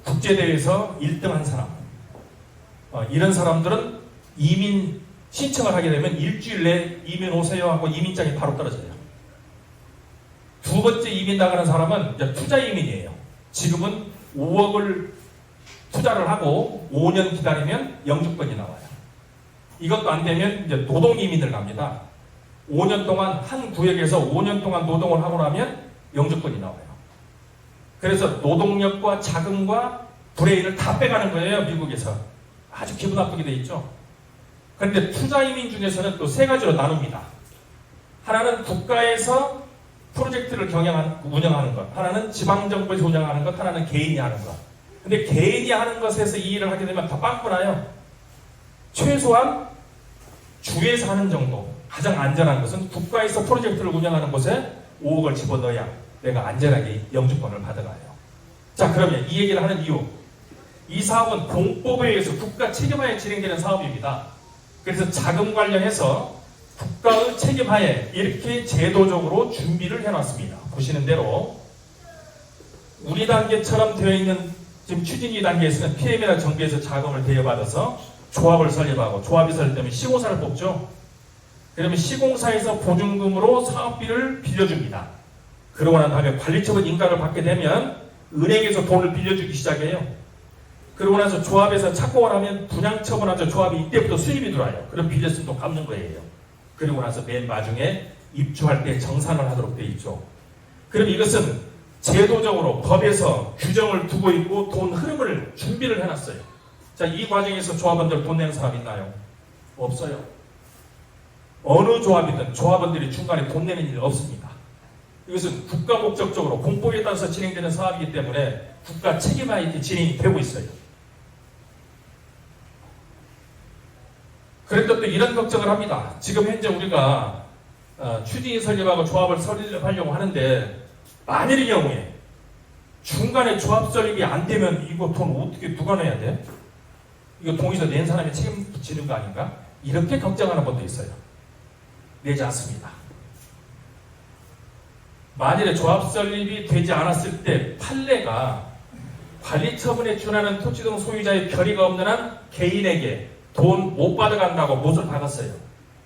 국제대회에서 1등한 사람, 이런 사람들은 이민 신청을 하게 되면 일주일 내에 이민 오세요 하고 이민장이 바로 떨어져요. 두 번째 이민 나가는 사람은 이제 투자 이민이에요. 지금은 5억을 투자를 하고 5년 기다리면 영주권이 나와요. 이것도 안 되면 이제 노동 이민을 갑니다. 5년 동안 한 구역에서 5년 동안 노동을 하고 나면 영주권이 나와요. 그래서 노동력과 자금과 브레인을 다 빼가는 거예요, 미국에서. 아주 기분 나쁘게 돼 있죠. 그런데 투자 이민 중에서는 또 세 가지로 나눕니다. 하나는 국가에서 프로젝트를 운영하는 것, 하나는 지방정부에서 운영하는 것, 하나는 개인이 하는 것. 근데 개인이 하는 것에서 이 일을 하게 되면 더 빵꾸 나요. 최소한 주에서 하는 정도, 가장 안전한 것은 국가에서 프로젝트를 운영하는 곳에 5억을 집어넣어야 내가 안전하게 영주권을 받아가요. 자, 그러면 이 얘기를 하는 이유, 이 사업은 공법에 의해서 국가 책임하에 진행되는 사업입니다. 그래서 자금 관련해서 국가의 책임하에 이렇게 제도적으로 준비를 해놨습니다. 보시는 대로 우리 단계처럼 되어 있는 지금 추진위 단계에서는 PM이나 정부에서 자금을 대여받아서 조합을 설립하고, 조합이 설립되면 시공사를 뽑죠. 그러면 시공사에서 보증금으로 사업비를 빌려줍니다. 그러고 난 다음에 관리처분 인가를 받게 되면 은행에서 돈을 빌려주기 시작해요. 그러고 나서 조합에서 착공을 하면 분양처분하죠. 조합이 이때부터 수입이 들어와요. 그럼 빌렸으면 또 갚는 거예요. 그리고 나서 맨 마중에 입주할 때 정산을 하도록 되어 있죠. 그럼 이것은 제도적으로 법에서 규정을 두고 있고 돈 흐름을 준비를 해놨어요. 자, 이 과정에서 조합원들 돈 내는 사람 있나요? 없어요. 어느 조합이든 조합원들이 중간에 돈 내는 일 없습니다. 이것은 국가 목적적으로 공법에 따라서 진행되는 사업이기 때문에 국가 책임하에 이렇게 진행이 되고 있어요. 그런데 또 이런 걱정을 합니다. 지금 현재 우리가 추진이 설립하고 조합을 설립하려고 하는데 만일의 경우에 중간에 조합 설립이 안 되면 이거 돈 어떻게 누가 내야 돼? 이거 동의서 낸 사람이 책임 지는 거 아닌가? 이렇게 걱정하는 분도 있어요. 내지 않습니다. 만일에 조합 설립이 되지 않았을 때 판례가 관리처분에 준하는 토지 등 소유자의 결의가 없는 한 개인에게 돈 못 받아간다고 못을 박았어요.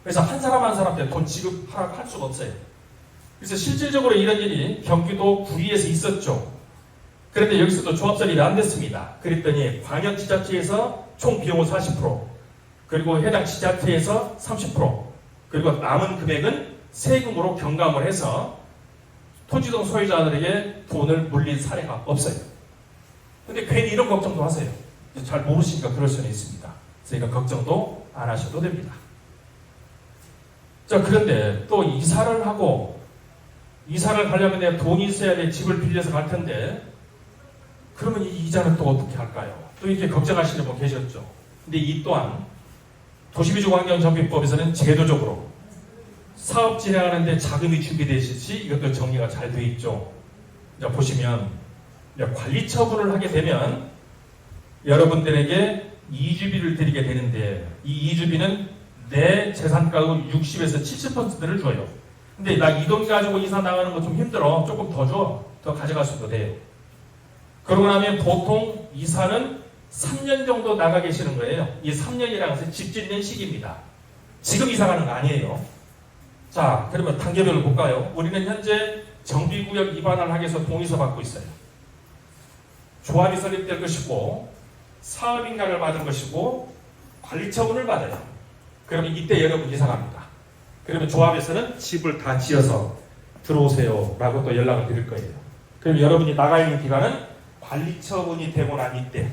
그래서 한 사람 한 사람한테 돈 지급할 수가 없어요. 그래서 실질적으로 이런 일이 경기도 구리에서 있었죠. 그런데 여기서도 조합 설립이 안 됐습니다. 그랬더니 광역지자체에서 총 비용은 40%, 그리고 해당 지자체에서 30%, 그리고 남은 금액은 세금으로 경감을 해서 토지동 소유자들에게 돈을 물린 사례가 없어요. 근데 괜히 이런 걱정도 하세요. 잘 모르시니까 그럴 수는 있습니다. 그러니까 걱정도 안 하셔도 됩니다. 자, 그런데 또 이사를 하려면 내가 돈이 있어야 돼. 집을 빌려서 갈 텐데, 그러면 이 이자는 또 어떻게 할까요? 또 이렇게 걱정하시는 분 계셨죠. 근데 이 또한 도시미주환경정비법에서는 제도적으로 사업 진행하는데 자금이 준비되시지 이것도 정리가 잘 되어 있죠. 자, 보시면 관리 처분을 하게 되면 여러분들에게 이주비를 드리게 되는데, 이 이주비는 내 재산가의 60에서 70%를 줘요. 근데 나 이 돈 가지고 이사 나가는 거 좀 힘들어. 조금 더 줘. 더 가져갈 수도 돼요. 그러고 나면 보통 이사는 3년 정도 나가 계시는 거예요. 이 3년이라는 것은 집 짓는 시기입니다. 지금 이사 가는 거 아니에요. 자, 그러면 단계별로 볼까요? 우리는 현재 정비구역 입안을 하기 위해서 동의서 받고 있어요. 조합이 설립될 것이고, 사업인가를 받은 것이고, 관리처분을 받아요. 그러면 이때 여러분 이사 갑니다. 그러면 조합에서는 집을 다 지어서 들어오세요 라고 또 연락을 드릴 거예요. 그럼 여러분이 나가 있는 기간은 관리처분이 되고 난 이때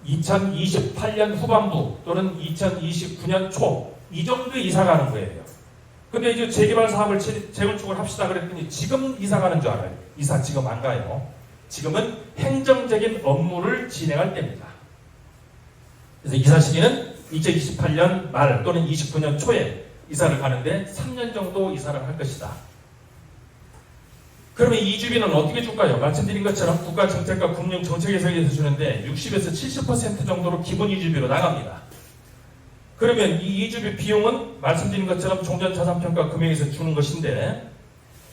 2028년 후반부 또는 2029년 초 이 정도에 이사 가는 거예요. 근데 이제 재개발 사업을 재건축을 합시다 그랬더니 지금 이사 가는 줄 알아요. 이사 지금 안 가요. 지금은 행정적인 업무를 진행할 때입니다. 그래서 이사 시기는 2028년 말 또는 29년 초에 이사를 가는데 3년 정도 이사를 할 것이다. 그러면 이주비는 어떻게 줄까요? 말씀드린 것처럼 국가정책과 금융정책에서 주는데 60에서 70% 정도로 기본 이주비로 나갑니다. 그러면 이 이주비 비용은 말씀드린 것처럼 종전자산평가 금액에서 주는 것인데,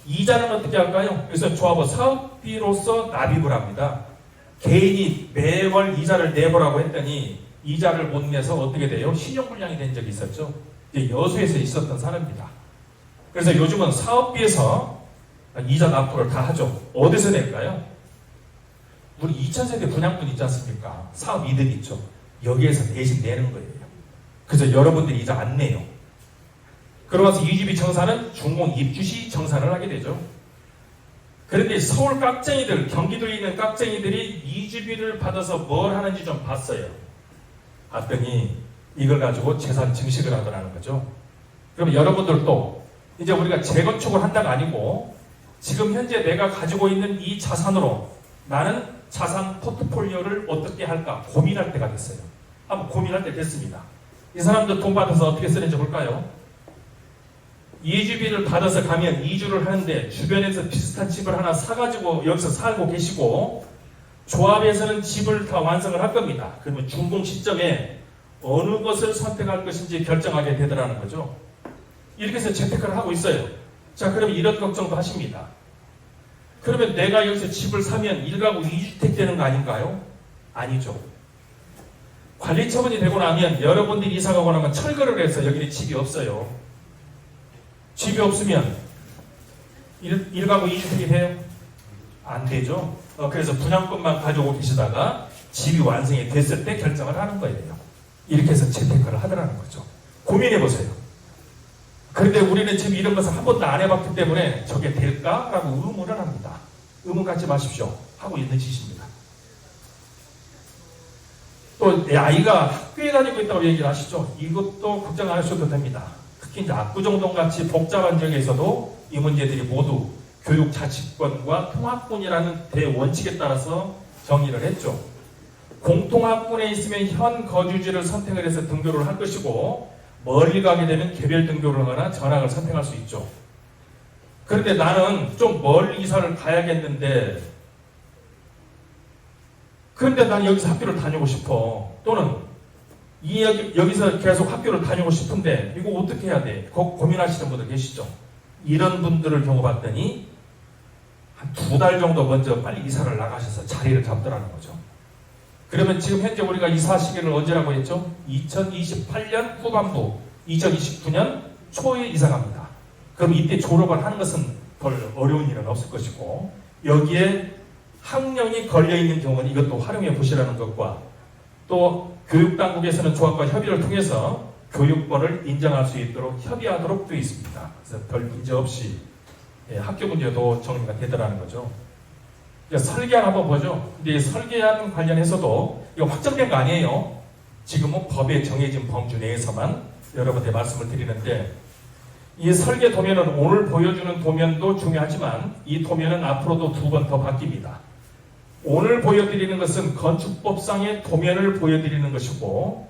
이자는 어떻게 할까요? 그래서 조합은 사업비로서 납입을 합니다. 개인이 매월 이자를 내보라고 했더니 이자를 못 내서 어떻게 돼요? 신용불량이 된 적이 있었죠. 여수에서 있었던 사람입니다. 그래서 요즘은 사업비에서 이자 납부를 다 하죠. 어디서 낼까요? 우리 2000세대 분양분 있지 않습니까? 사업 이득 있죠. 여기에서 대신 내는 거예요. 그래서 여러분들이 이자 안 내요. 그러면서 이주비 정산은 준공 입주시 정산을 하게 되죠. 그런데 서울 깍쟁이들, 경기도에 있는 깍쟁이들이 이주비를 받아서 뭘 하는지 좀 봤어요. 봤더니 이걸 가지고 재산 증식을 하더라는 거죠. 그럼 여러분들도 이제 우리가 재건축을 한다가 아니고 지금 현재 내가 가지고 있는 이 자산으로 나는 자산 포트폴리오를 어떻게 할까 고민할 때가 됐어요. 한번 고민할 때 됐습니다. 이 사람들 돈 받아서 어떻게 쓰는지 볼까요? 이주비를 받아서 가면 이주를 하는데 주변에서 비슷한 집을 하나 사가지고 여기서 살고 계시고, 조합에서는 집을 다 완성을 할 겁니다. 그러면 준공 시점에 어느 것을 선택할 것인지 결정하게 되더라는 거죠. 이렇게 해서 재테크를 하고 있어요. 자, 그러면 이런 걱정도 하십니다. 그러면 내가 여기서 집을 사면 1가구 2주택 되는 거 아닌가요? 아니죠. 관리처분이 되고 나면 여러분들이 이사 가고 나면 철거를 해서 여기는 집이 없어요. 집이 없으면 1가구 2주택이 돼요? 안 되죠. 그래서 분양권만 가지고 계시다가 집이 완성이 됐을 때 결정을 하는 거예요. 이렇게 해서 재테크를 하더라는 거죠. 고민해보세요. 그런데 우리는 지금 이런 것을 한 번도 안 해봤기 때문에 저게 될까라고 의문을 합니다. 의문 갖지 마십시오. 하고 있는 짓입니다. 또 내 아이가 학교에 다니고 있다고 얘기를 하시죠. 이것도 걱정 안 하셔도 됩니다. 특히 이제 압구정동 같이 복잡한 지역에서도 이 문제들이 모두 교육 자치권과 통합권이라는 대원칙에 따라서 정의를 했죠. 공통학군에 있으면 현 거주지를 선택을 해서 등교를 할 것이고, 멀리 가게 되면 개별 등교를 하거나 전학을 선택할 수 있죠. 그런데 나는 좀 멀리 이사를 가야겠는데, 그런데 난 여기서 학교를 다니고 싶어. 또는 여기서 계속 학교를 다니고 싶은데 이거 어떻게 해야 돼? 고민하시는 분들 계시죠? 이런 분들을 경우 봤더니 한 2달 정도 먼저 빨리 이사를 나가셔서 자리를 잡더라는 거죠. 그러면 지금 현재 우리가 이사 시기를 언제라고 했죠? 2028년 후반부, 2029년 초에 이사 갑니다. 그럼 이때 졸업을 하는 것은 별 어려운 일은 없을 것이고, 여기에 학령이 걸려있는 경우는 이것도 활용해 보시라는 것과, 또 교육당국에서는 조합과 협의를 통해서 교육권을 인정할 수 있도록 협의하도록 되어 있습니다. 그래서 별 문제 없이 학교 문제도 정리가 되더라는 거죠. 설계안 한번 보죠. 근데 설계안 관련해서도 이거 확정된 거 아니에요. 지금은 법에 정해진 범주 내에서만 여러분께 말씀을 드리는데, 이 설계 도면은 오늘 보여주는 도면도 중요하지만 이 도면은 앞으로도 2번 더 바뀝니다. 오늘 보여드리는 것은 건축법상의 도면을 보여드리는 것이고,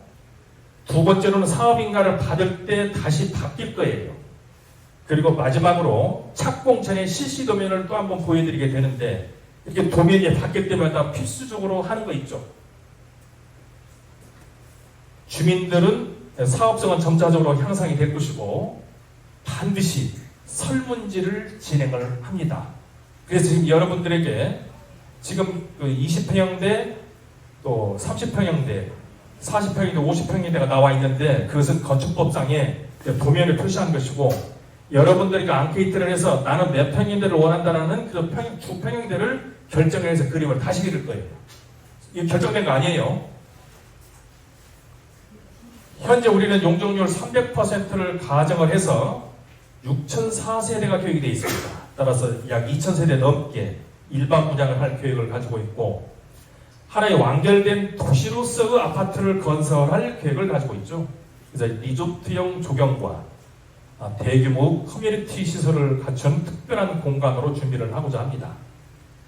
두 번째로는 사업인가를 받을 때 다시 바뀔 거예요. 그리고 마지막으로 착공 전에 실시 도면을 또 한번 보여드리게 되는데, 이렇게 도면이 바뀔 때마다 필수적으로 하는 거 있죠. 주민들은 사업성은 점차적으로 향상이 될 것이고 반드시 설문지를 진행을 합니다. 그래서 지금 여러분들에게 지금 20평형대 또 30평형대 40평형대 50평형대가 나와 있는데, 그것은 건축법상에 도면을 표시한 것이고, 여러분들이 앙케이트를 해서 나는 몇 평형대를 원한다는 그 주평형대를 결정을 해서 그림을 다시 그릴 거예요. 이게 결정된 거 아니에요. 현재 우리는 용적률 300%를 가정을 해서 6,004세대가 교육이 되어 있습니다. 따라서 약 2,000세대 넘게 일반 분양을 할 계획을 가지고 있고, 하나의 완결된 도시로서의 아파트를 건설할 계획을 가지고 있죠. 그래서 리조트형 조경과 대규모 커뮤니티 시설을 갖춘 특별한 공간으로 준비를 하고자 합니다.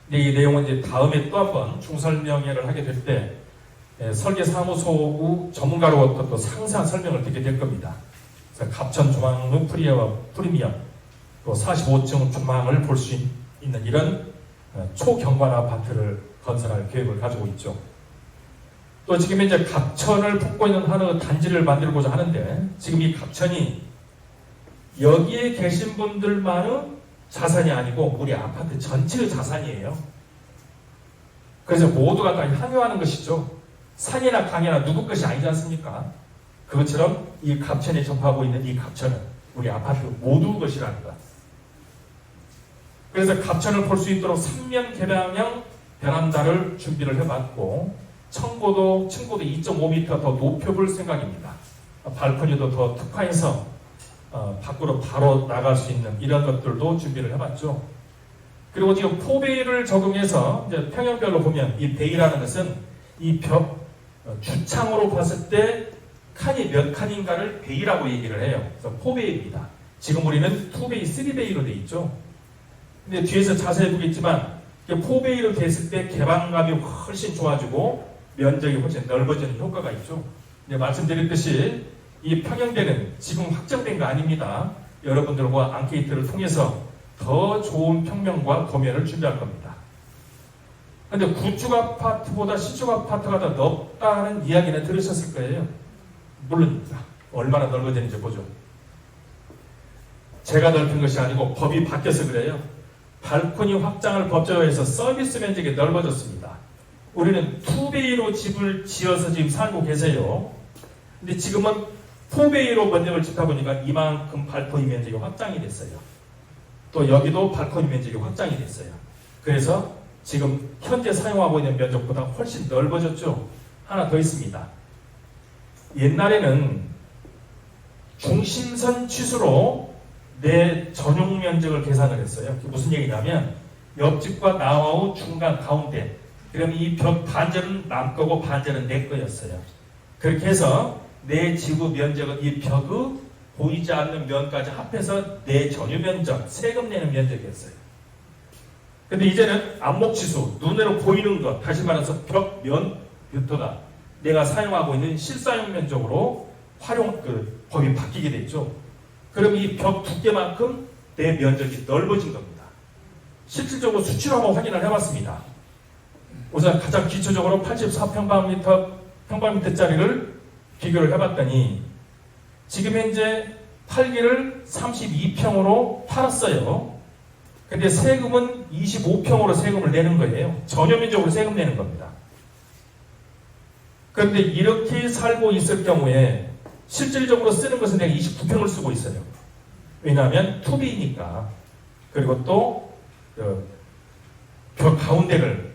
근데 이 내용은 이제 다음에 또 한번 중설명회를 하게 될 때 설계사무소 전문가로부터 또 상세한 설명을 듣게 될 겁니다. 그래서 갑천 조망로 프리미엄 또 45층 조망을 볼 수 있는 이런 초경관 아파트를 건설할 계획을 가지고 있죠. 또 지금 이제 갑천을 품고 있는 하나의 단지를 만들고자 하는데, 지금 이 갑천이 여기에 계신 분들만의 자산이 아니고 우리 아파트 전체의 자산이에요. 그래서 모두가 다 향유하는 것이죠. 산이나 강이나 누구 것이 아니지 않습니까? 그것처럼 이 갑천에 접하고 있는 이 갑천은 우리 아파트 모두 것이라는 것. 그래서 갑천을 볼 수 있도록 3면 개방형 베란다를 준비를 해봤고, 층고도 2.5m 더 높여볼 생각입니다. 발코니도 더 특화해서 밖으로 바로 나갈 수 있는 이런 것들도 준비를 해봤죠. 그리고 지금 포베이를 적용해서 이제 평형별로 보면 이 베이라는 것은 이 벽 주창으로 봤을 때 칸이 몇 칸인가를 베이라고 얘기를 해요. 그래서 포베이입니다. 지금 우리는 2베이, 3베이로 돼 있죠. 근데 뒤에서 자세히 보겠지만 포베이로 됐을 때 개방감이 훨씬 좋아지고 면적이 훨씬 넓어지는 효과가 있죠. 근데 말씀드렸듯이 이 평형대는 지금 확정된 거 아닙니다. 여러분들과 앙케이트를 통해서 더 좋은 평면과 도면을 준비할 겁니다. 그런데 구축 아파트보다 신축 아파트가 더 넓다는 이야기는 들으셨을 거예요. 물론 얼마나 넓어지는지 보죠. 제가 넓힌 것이 아니고 법이 바뀌어서 그래요. 발코니 확장을 법제화해서 서비스 면적이 넓어졌습니다. 우리는 2베이로 집을 지어서 지금 살고 계세요. 근데 지금은 4베이로 면적을 짓다 보니까 이만큼 발코니 면적이 확장이 됐어요. 또 여기도 발코니 면적이 확장이 됐어요. 그래서 지금 현재 사용하고 있는 면적보다 훨씬 넓어졌죠. 하나 더 있습니다. 옛날에는 중심선 치수로 내 전용 면적을 계산을 했어요. 무슨 얘기냐면 옆집과 나와의 중간 가운데, 그럼 이 벽 반절은 남 거고 반절은 내 거였어요. 그렇게 해서 내 지구 면적은 이 벽의 보이지 않는 면까지 합해서 내 전유 면적, 세금 내는 면적이었어요. 근데 이제는 안목지수, 눈으로 보이는 것, 다시 말해서 벽 면부터가 내가 사용하고 있는 실사용 면적으로 법이 바뀌게 됐죠. 그럼 이 벽 두께만큼 내 면적이 넓어진 겁니다. 실질적으로 수치로 한번 확인을 해봤습니다. 우선 가장 기초적으로 84평방미터짜리를 비교를 해봤더니 지금 현재 8기를 32평으로 팔았어요. 근데 세금은 25평으로 세금을 내는 거예요. 전용민족으로 세금 내는 겁니다. 그런데 이렇게 살고 있을 경우에 실질적으로 쓰는 것은 내가 29평을 쓰고 있어요. 왜냐하면 투비니까. 그리고 또 벽 가운데를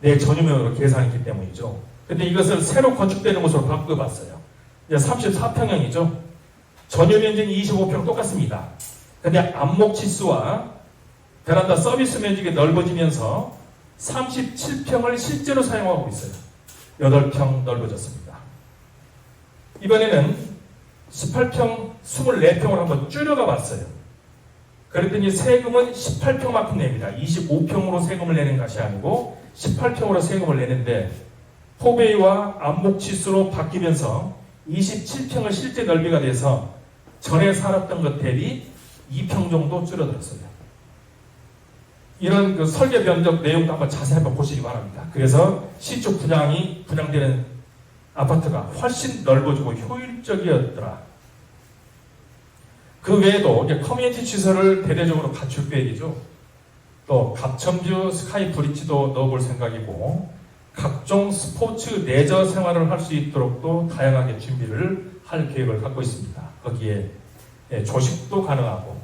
내 전유면으로 계산했기 때문이죠. 근데 이것을 새로 건축되는 곳으로 바꿔봤어요. 이제 34평형이죠. 전유 면적이 25평 똑같습니다. 근데 안목치수와 베란다 서비스 면적이 넓어지면서 37평을 실제로 사용하고 있어요. 8평 넓어졌습니다. 이번에는 18평, 24평을 한번 줄여가 봤어요. 그랬더니 세금은 18평만큼 냅니다. 25평으로 세금을 내는 것이 아니고 18평으로 세금을 내는데 포베이와 안목치수로 바뀌면서 27평의 실제 넓이가 돼서 전에 살았던 것 대비 2평 정도 줄어들었어요. 이런 그 설계 변경 내용도 한번 자세히 한번 보시기 바랍니다. 그래서 시축 분양되는 아파트가 훨씬 넓어지고 효율적이었더라. 그 외에도 이제 커뮤니티 시설을 대대적으로 갖출 계획이죠. 또 갑천뷰 스카이 브릿지도 넣어볼 생각이고 각종 스포츠 레저 생활을 할 수 있도록 또 다양하게 준비를 할 계획을 갖고 있습니다. 거기에 조식도 가능하고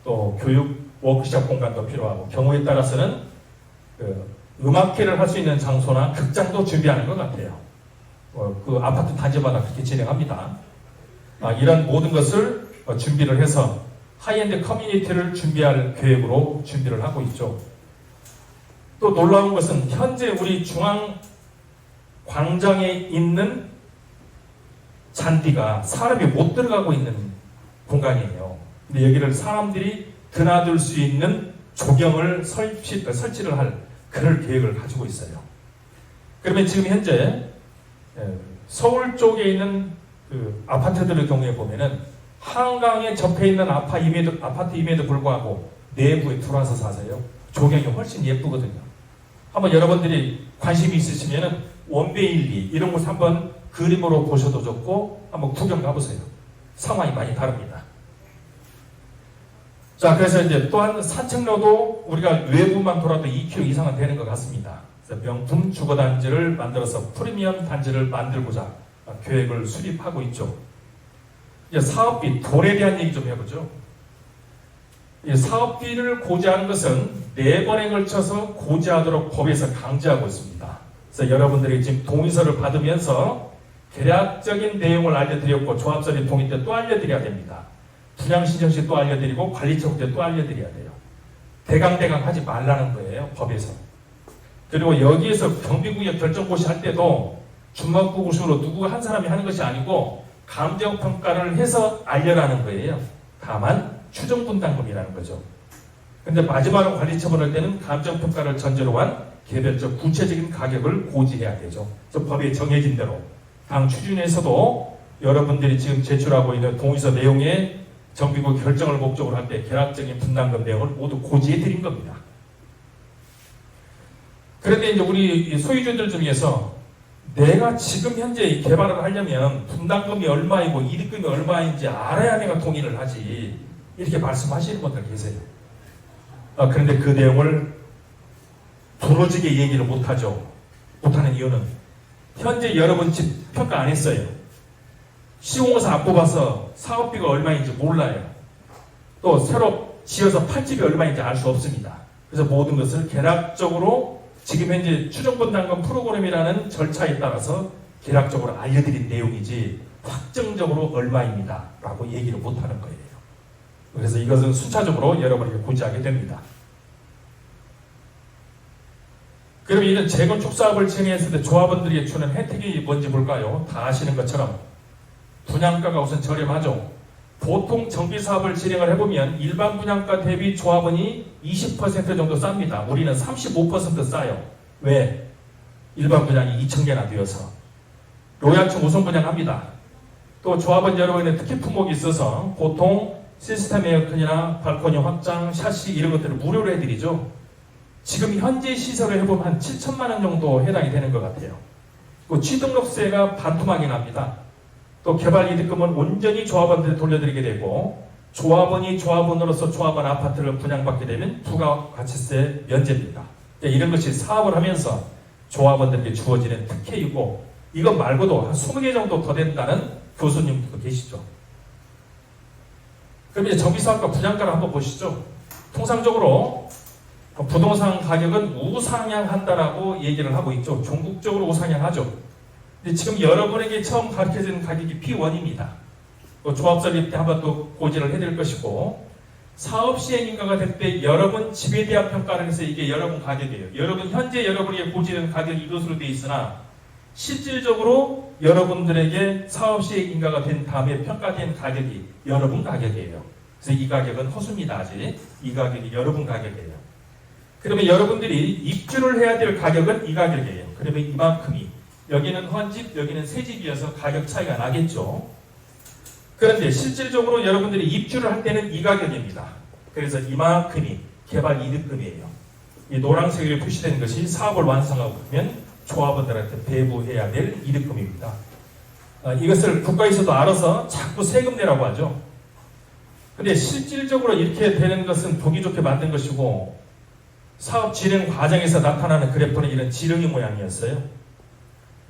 또 교육 워크숍 공간도 필요하고 경우에 따라서는 음악회를 할 수 있는 장소나 극장도 준비하는 것 같아요. 그 아파트 단지마다 그렇게 진행합니다. 이런 모든 것을 준비를 해서 하이엔드 커뮤니티를 준비할 계획으로 준비를 하고 있죠. 또 놀라운 것은 현재 우리 중앙 광장에 있는 잔디가 사람이 못 들어가고 있는 공간이에요. 근데 여기를 사람들이 드나들 수 있는 조경을 설치를 할 그럴 계획을 가지고 있어요. 그러면 지금 현재 서울 쪽에 있는 그 아파트들의 경우에 보면은 한강에 접해 있는 아파트임에도 불구하고 내부에 들어와서 사세요. 조경이 훨씬 예쁘거든요. 한번 여러분들이 관심이 있으시면은 원베일리 이런 곳 한번 그림으로 보셔도 좋고 한번 구경 가보세요. 상황이 많이 다릅니다. 자, 그래서 이제 또한 산책로도 우리가 외부만 돌아도 2km 이상은 되는 것 같습니다. 그래서 명품 주거단지를 만들어서 프리미엄 단지를 만들고자 계획을 수립하고 있죠. 이제 사업비, 돌에 대한 얘기 좀 해보죠. 이 사업비를 고지하는 것은 4번에 걸쳐서 고지하도록 법에서 강제하고 있습니다. 그래서 여러분들이 지금 동의서를 받으면서 계략적인 내용을 알려드렸고 조합설의 동의 때 또 알려드려야 됩니다. 분양신청 시 또 알려드리고 관리처분 때 또 알려드려야 돼요. 대강대강 하지 말라는 거예요. 법에서. 그리고 여기에서 경비구역 결정고시 할 때도 주먹구구식으로 누구 한 사람이 하는 것이 아니고 감정평가를 해서 알려라는 거예요. 다만 추정분담금이라는 거죠. 근데 마지막으로 관리처분할 때는 감정평가를 전제로 한 개별적 구체적인 가격을 고지해야 되죠. 그래서 법에 정해진 대로 당 추진에서도 여러분들이 지금 제출하고 있는 동의서 내용에 정비구 결정을 목적으로 할 때 계약적인 분담금 내용을 모두 고지해 드린 겁니다. 그런데 이제 우리 소유주들 중에서 내가 지금 현재 개발을 하려면 분담금이 얼마이고 이익금이 얼마인지 알아야 내가 동의를 하지 이렇게 말씀하시는 분들 계세요. 그런데 그 내용을 부러지게 얘기를 못하죠. 못하는 이유는 현재 여러분 집 평가 안 했어요. 시공사 안 뽑아서 사업비가 얼마인지 몰라요. 또 새로 지어서 팔 집이 얼마인지 알 수 없습니다. 그래서 모든 것을 계략적으로 지금 현재 추정분담금 프로그램이라는 절차에 따라서 계략적으로 알려드린 내용이지 확정적으로 얼마입니다 라고 얘기를 못하는 거예요. 그래서 이것은 순차적으로 여러분에게 고지하게 됩니다. 그럼 이런 재건축 사업을 진행했을 때 조합원들에게 주는 혜택이 뭔지 볼까요? 다 아시는 것처럼 분양가가 우선 저렴하죠. 보통 정비 사업을 진행을 해보면 일반 분양가 대비 조합원이 20% 정도 쌉니다. 우리는 35% 싸요. 왜? 일반 분양이 2,000개나 되어서. 로얄층 우선 분양합니다. 또 조합원 여러분의 특히 품목이 있어서 보통 시스템 에어컨이나 발코니 확장, 샤시 이런 것들을 무료로 해드리죠. 지금 현재 시설을 해보면 한 7천만 원 정도 해당이 되는 것 같아요. 그 취등록세가 반토막이 납니다. 또 개발 이득금은 온전히 조합원들에 돌려드리게 되고 조합원이 조합원으로서 조합원 아파트를 분양받게 되면 부가가치세 면제입니다. 이런 것이 사업을 하면서 조합원들에게 주어지는 특혜이고, 이것 말고도 한 20개 정도 더 된다는 교수님도 계시죠. 그럼 이제 정비사업과 분양가를 한번 보시죠. 통상적으로 부동산 가격은 우상향한다라고 얘기를 하고 있죠. 종국적으로 우상향하죠. 근데 지금 여러분에게 처음 가르쳐진 가격이 P1입니다. 조합 설립 때 한번 또 고지를 해드릴 것이고, 사업 시행 인가가 될 때 여러분 집에 대한 평가를 해서 이게 여러분 가격이에요. 여러분 현재 여러분에게 고지된 가격이 이것으로 되어 있으나 실질적으로 여러분들에게 사업 시행 인가가 된 다음에 평가된 가격이 여러분 가격이에요. 그래서 이 가격은 허수입니다. 아직 이 가격이 여러분 가격이에요. 그러면 여러분들이 입주를 해야 될 가격은 이 가격이에요. 그러면 이만큼이, 여기는 헌집, 여기는 새집이어서 가격 차이가 나겠죠. 그런데 실질적으로 여러분들이 입주를 할 때는 이 가격입니다. 그래서 이만큼이 개발 이득금이에요. 이 노란색으로 표시된 것이 사업을 완성하고 그러면 조합원들한테 배부해야 될 이득금입니다. 이것을 국가에서도 알아서 자꾸 세금 내라고 하죠. 근데 실질적으로 이렇게 되는 것은 보기 좋게 만든 것이고, 사업 진행 과정에서 나타나는 그래프는 이런 지렁이 모양이었어요.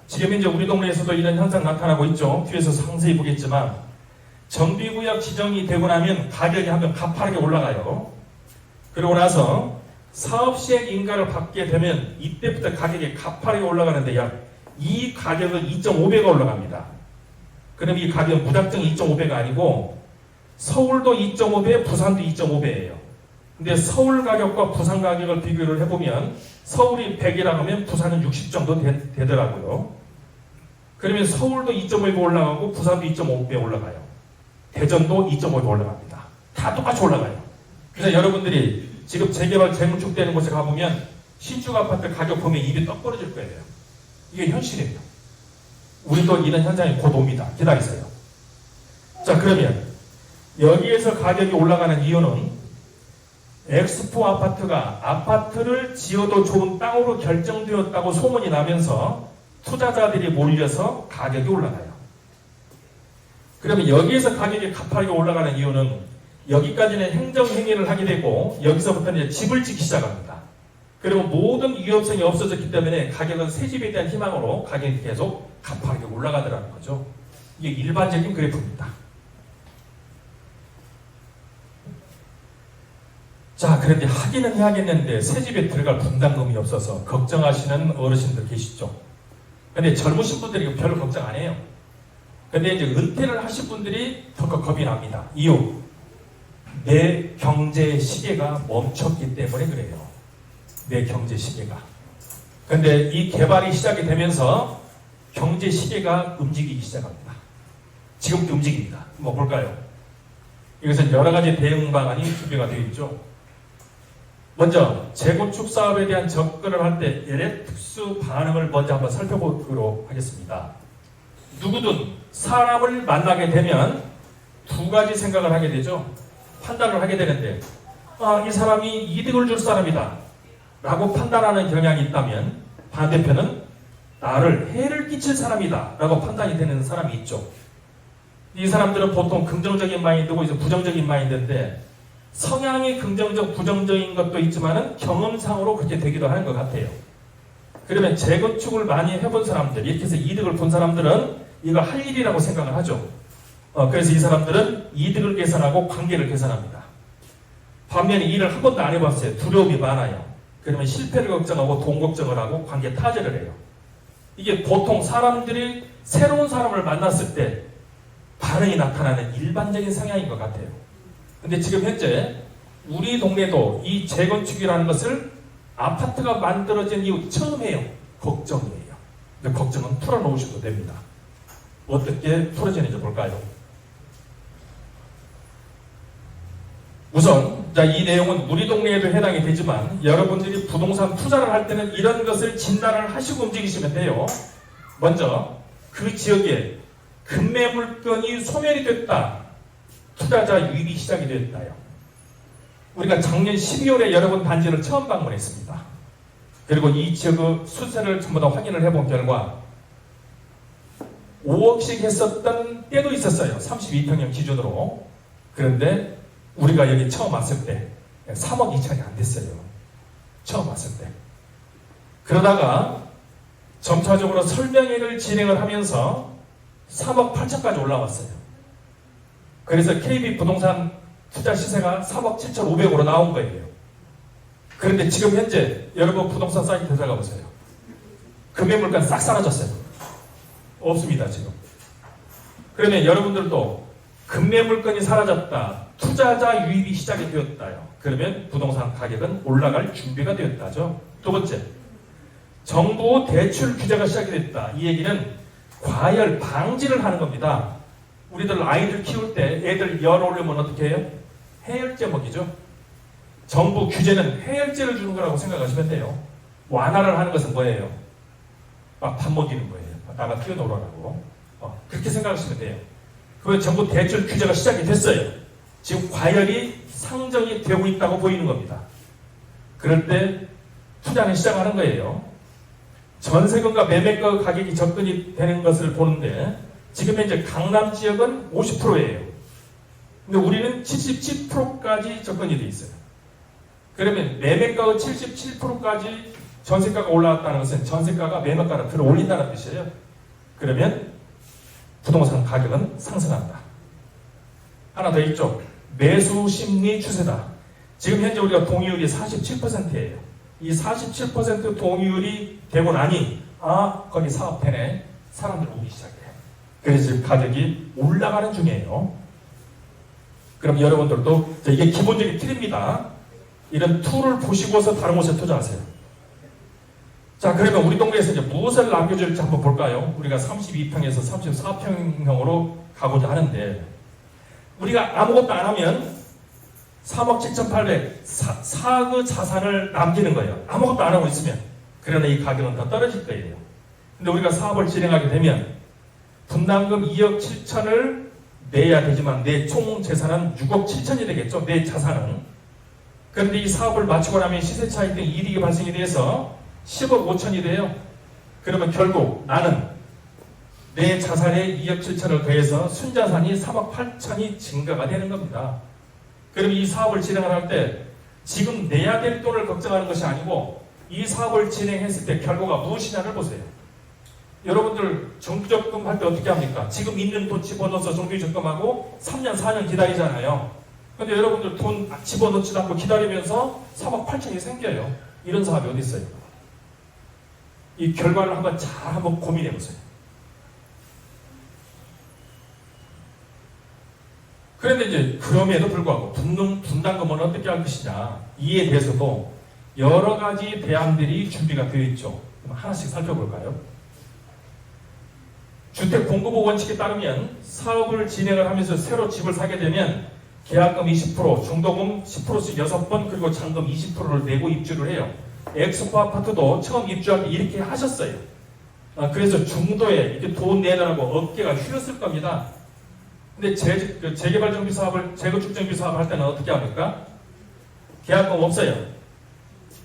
지금 이제 우리 동네에서도 이런 현상 나타나고 있죠. 뒤에서 상세히 보겠지만, 정비구역 지정이 되고 나면 가격이 한번 가파르게 올라가요. 그러고 나서 사업 시행 인가를 받게 되면 이때부터 가격이 가파르게 올라가는데 약 이 가격은 2.5배가 올라갑니다. 그럼 이 가격은 무작정 2.5배가 아니고 서울도 2.5배, 부산도 2.5배예요. 근데 서울 가격과 부산 가격을 비교를 해보면 서울이 100이라고 하면 부산은 60 정도 되더라고요. 그러면 서울도 2.5배 올라가고 부산도 2.5배 올라가요. 대전도 2.5배 올라갑니다. 다 똑같이 올라가요. 그래서 여러분들이 지금 재개발 재건축되는 곳에 가보면 신축 아파트 가격 보면 입이 떡 벌어질 거예요. 이게 현실이에요. 우리도 이런 현장이 곧 옵니다. 기다리세요. 자, 그러면 여기에서 가격이 올라가는 이유는 엑스포 아파트가 아파트를 지어도 좋은 땅으로 결정되었다고 소문이 나면서 투자자들이 몰려서 가격이 올라가요. 그러면 여기에서 가격이 가파르게 올라가는 이유는 여기까지는 행정행위를 하게 되고 여기서부터는 이제 집을 짓기 시작합니다. 그리고 모든 위험성이 없어졌기 때문에 가격은 새 집에 대한 희망으로 가격이 계속 가파르게 올라가더라는 거죠. 이게 일반적인 그래프입니다. 자, 그런데 하기는 해야겠는데 새 집에 들어갈 분담금이 없어서 걱정하시는 어르신들 계시죠. 근데 젊으신 분들이 별로 걱정 안 해요. 근데 이제 은퇴를 하신 분들이 더 겁이 납니다. 이유, 내 경제 시계가 멈췄기 때문에 그래요. 내 경제 시계가. 근데 이 개발이 시작이 되면서 경제 시계가 움직이기 시작합니다. 지금도 움직입니다. 뭐 볼까요? 이것은 여러 가지 대응 방안이 준비가 되어 있죠. 먼저 재건축 사업에 대한 접근을 할 때 열의 특수 반응을 먼저 한번 살펴보도록 하겠습니다. 누구든 사람을 만나게 되면 두 가지 생각을 하게 되죠. 판단을 하게 되는데, 이 사람이 이득을 줄 사람이다 라고 판단하는 경향이 있다면, 반대편은 나를 해를 끼칠 사람이다 라고 판단이 되는 사람이 있죠. 이 사람들은 보통 긍정적인 마인드고 이제 부정적인 마인드인데, 성향이 긍정적, 부정적인 것도 있지만은 경험상으로 그렇게 되기도 하는 것 같아요. 그러면 재건축을 많이 해본 사람들, 이렇게 해서 이득을 본 사람들은 이거 할 일이라고 생각을 하죠. 그래서 이 사람들은 이득을 계산하고 관계를 계산합니다. 반면에 일을 한 번도 안 해봤어요. 두려움이 많아요. 그러면 실패를 걱정하고 돈 걱정을 하고 관계 타제를 해요. 이게 보통 사람들이 새로운 사람을 만났을 때 반응이 나타나는 일반적인 성향인 것 같아요. 근데 지금 현재 우리 동네도 이 재건축이라는 것을 아파트가 만들어진 이후 처음 해요. 걱정이에요. 근데 걱정은 풀어놓으셔도 됩니다. 어떻게 풀어지는지 볼까요? 우선 이 내용은 우리 동네에도 해당이 되지만 여러분들이 부동산 투자를 할 때는 이런 것을 진단을 하시고 움직이시면 돼요. 먼저 그 지역에 급매 물건이 소멸이 됐다. 투자자 유입이 시작이 됐다요. 우리가 작년 12월에 여러분 단지를 처음 방문했습니다. 그리고 이 지역의 수세를 전부 다 확인을 해본 결과 5억씩 했었던 때도 있었어요. 32평형 기준으로. 그런데 우리가 여기 처음 왔을 때 3억 2천이 안 됐어요. 처음 왔을 때. 그러다가 점차적으로 설명회를 진행을 하면서 3억 8천까지 올라왔어요. 그래서 KB 부동산 투자 시세가 3억 7,500으로 나온 거예요. 그런데 지금 현재 여러분 부동산 사이트 들어가 보세요. 금매 물가 싹 사라졌어요. 없습니다, 지금. 그러면 여러분들도 금매 물건이 사라졌다. 투자자 유입이 시작이 되었다요. 그러면 부동산 가격은 올라갈 준비가 되었다죠. 두 번째, 정부 대출 규제가 시작이 됐다. 이 얘기는 과열 방지를 하는 겁니다. 우리들 아이들 키울 때 애들 열 오르면 어떻게 해요? 해열제 먹이죠. 정부 규제는 해열제를 주는 거라고 생각하시면 돼요. 완화를 하는 것은 뭐예요? 막 밥 먹이는 거예요. 나가 뛰어놀으라고. 그렇게 생각하시면 돼요. 그러면 정부 대출 규제가 시작이 됐어요. 지금 과열이 상정이 되고 있다고 보이는 겁니다. 그럴 때 투자는 시작하는 거예요. 전세금과 매매가 가격이 접근이 되는 것을 보는데 지금 현재 강남 지역은 50%예요. 근데 우리는 77%까지 접근이 돼 있어요. 그러면 매매가의 77%까지 전세가가 올라왔다는 것은 전세가가 매매가를 들어 올린다는 뜻이에요. 그러면 부동산 가격은 상승한다. 하나 더 있죠. 매수 심리 추세다. 지금 현재 우리가 동의율이 47%예요. 이 47% 동의율이 되고 나니 거기 사업되네. 사람들 오기 시작해요. 그래서 지금 가격이 올라가는 중이에요. 그럼 여러분들도 이게 기본적인 틀입니다. 이런 툴을 보시고서 다른 곳에 투자하세요. 자, 그러면 우리 동네에서 이제 무엇을 남겨줄지 한번 볼까요? 우리가 32평에서 34평형으로 가고자 하는데 우리가 아무것도 안 하면 3억 7,800 4억 자산을 남기는 거예요. 아무것도 안 하고 있으면. 그러나 이 가격은 더 떨어질 거예요. 근데 우리가 사업을 진행하게 되면 분담금 2억 7천을 내야 되지만 내 총 재산은 6억 7천이 되겠죠. 내 자산은. 그런데 이 사업을 마치고 나면 시세 차익 등 이익이 발생이 돼서 10억 5천이 돼요. 그러면 결국 나는 내 자산에 2억 7천을 더해서 순자산이 3억 8천이 증가가 되는 겁니다. 그러면 이 사업을 진행을 할 때 지금 내야 될 돈을 걱정하는 것이 아니고 이 사업을 진행했을 때 결과가 무엇이냐를 보세요. 여러분들 정기적금 할 때 어떻게 합니까? 지금 있는 돈 집어넣어서 정기적금하고 3년 4년 기다리잖아요. 근데 여러분들 돈 집어넣지도 않고 기다리면서 3억 8천이 생겨요. 이런 사업이 어디 있어요? 이 결과를 한번 고민해 보세요. 그런데 이제 그럼에도 불구하고 분담금은 어떻게 할 것이냐 이에 대해서도 여러 가지 대안들이 준비가 되어 있죠. 그럼 하나씩 살펴볼까요? 주택 공급 원칙에 따르면 사업을 진행을 하면서 새로 집을 사게 되면 계약금 20%, 중도금 10%씩 6번 그리고 잔금 20%를 내고 입주를 해요. 엑스포 아파트도 처음 입주할 때 이렇게 하셨어요. 그래서 중도에 이렇게 돈 내라고 어깨가 휘었을 겁니다. 근데 재개발정비 사업을, 재건축정비 사업을 할 때는 어떻게 합니까? 계약금 없어요.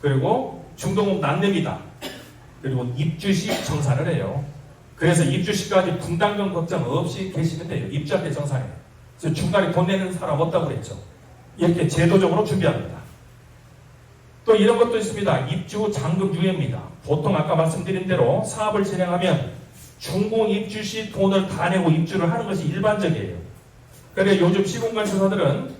그리고 중도금 안 냅니다. 그리고 입주 시 정산을 해요. 그래서 입주 시까지 분담금 걱정 없이 계시면 돼요. 입주할 때 정산해요. 그래서 중간에 돈 내는 사람 없다고 그랬죠. 이렇게 제도적으로 준비합니다. 또 이런 것도 있습니다. 입주 잔금 유예입니다. 보통 아까 말씀드린 대로 사업을 진행하면 준공 입주 시 돈을 다 내고 입주를 하는 것이 일반적이에요. 그래서 요즘 시공간조사들은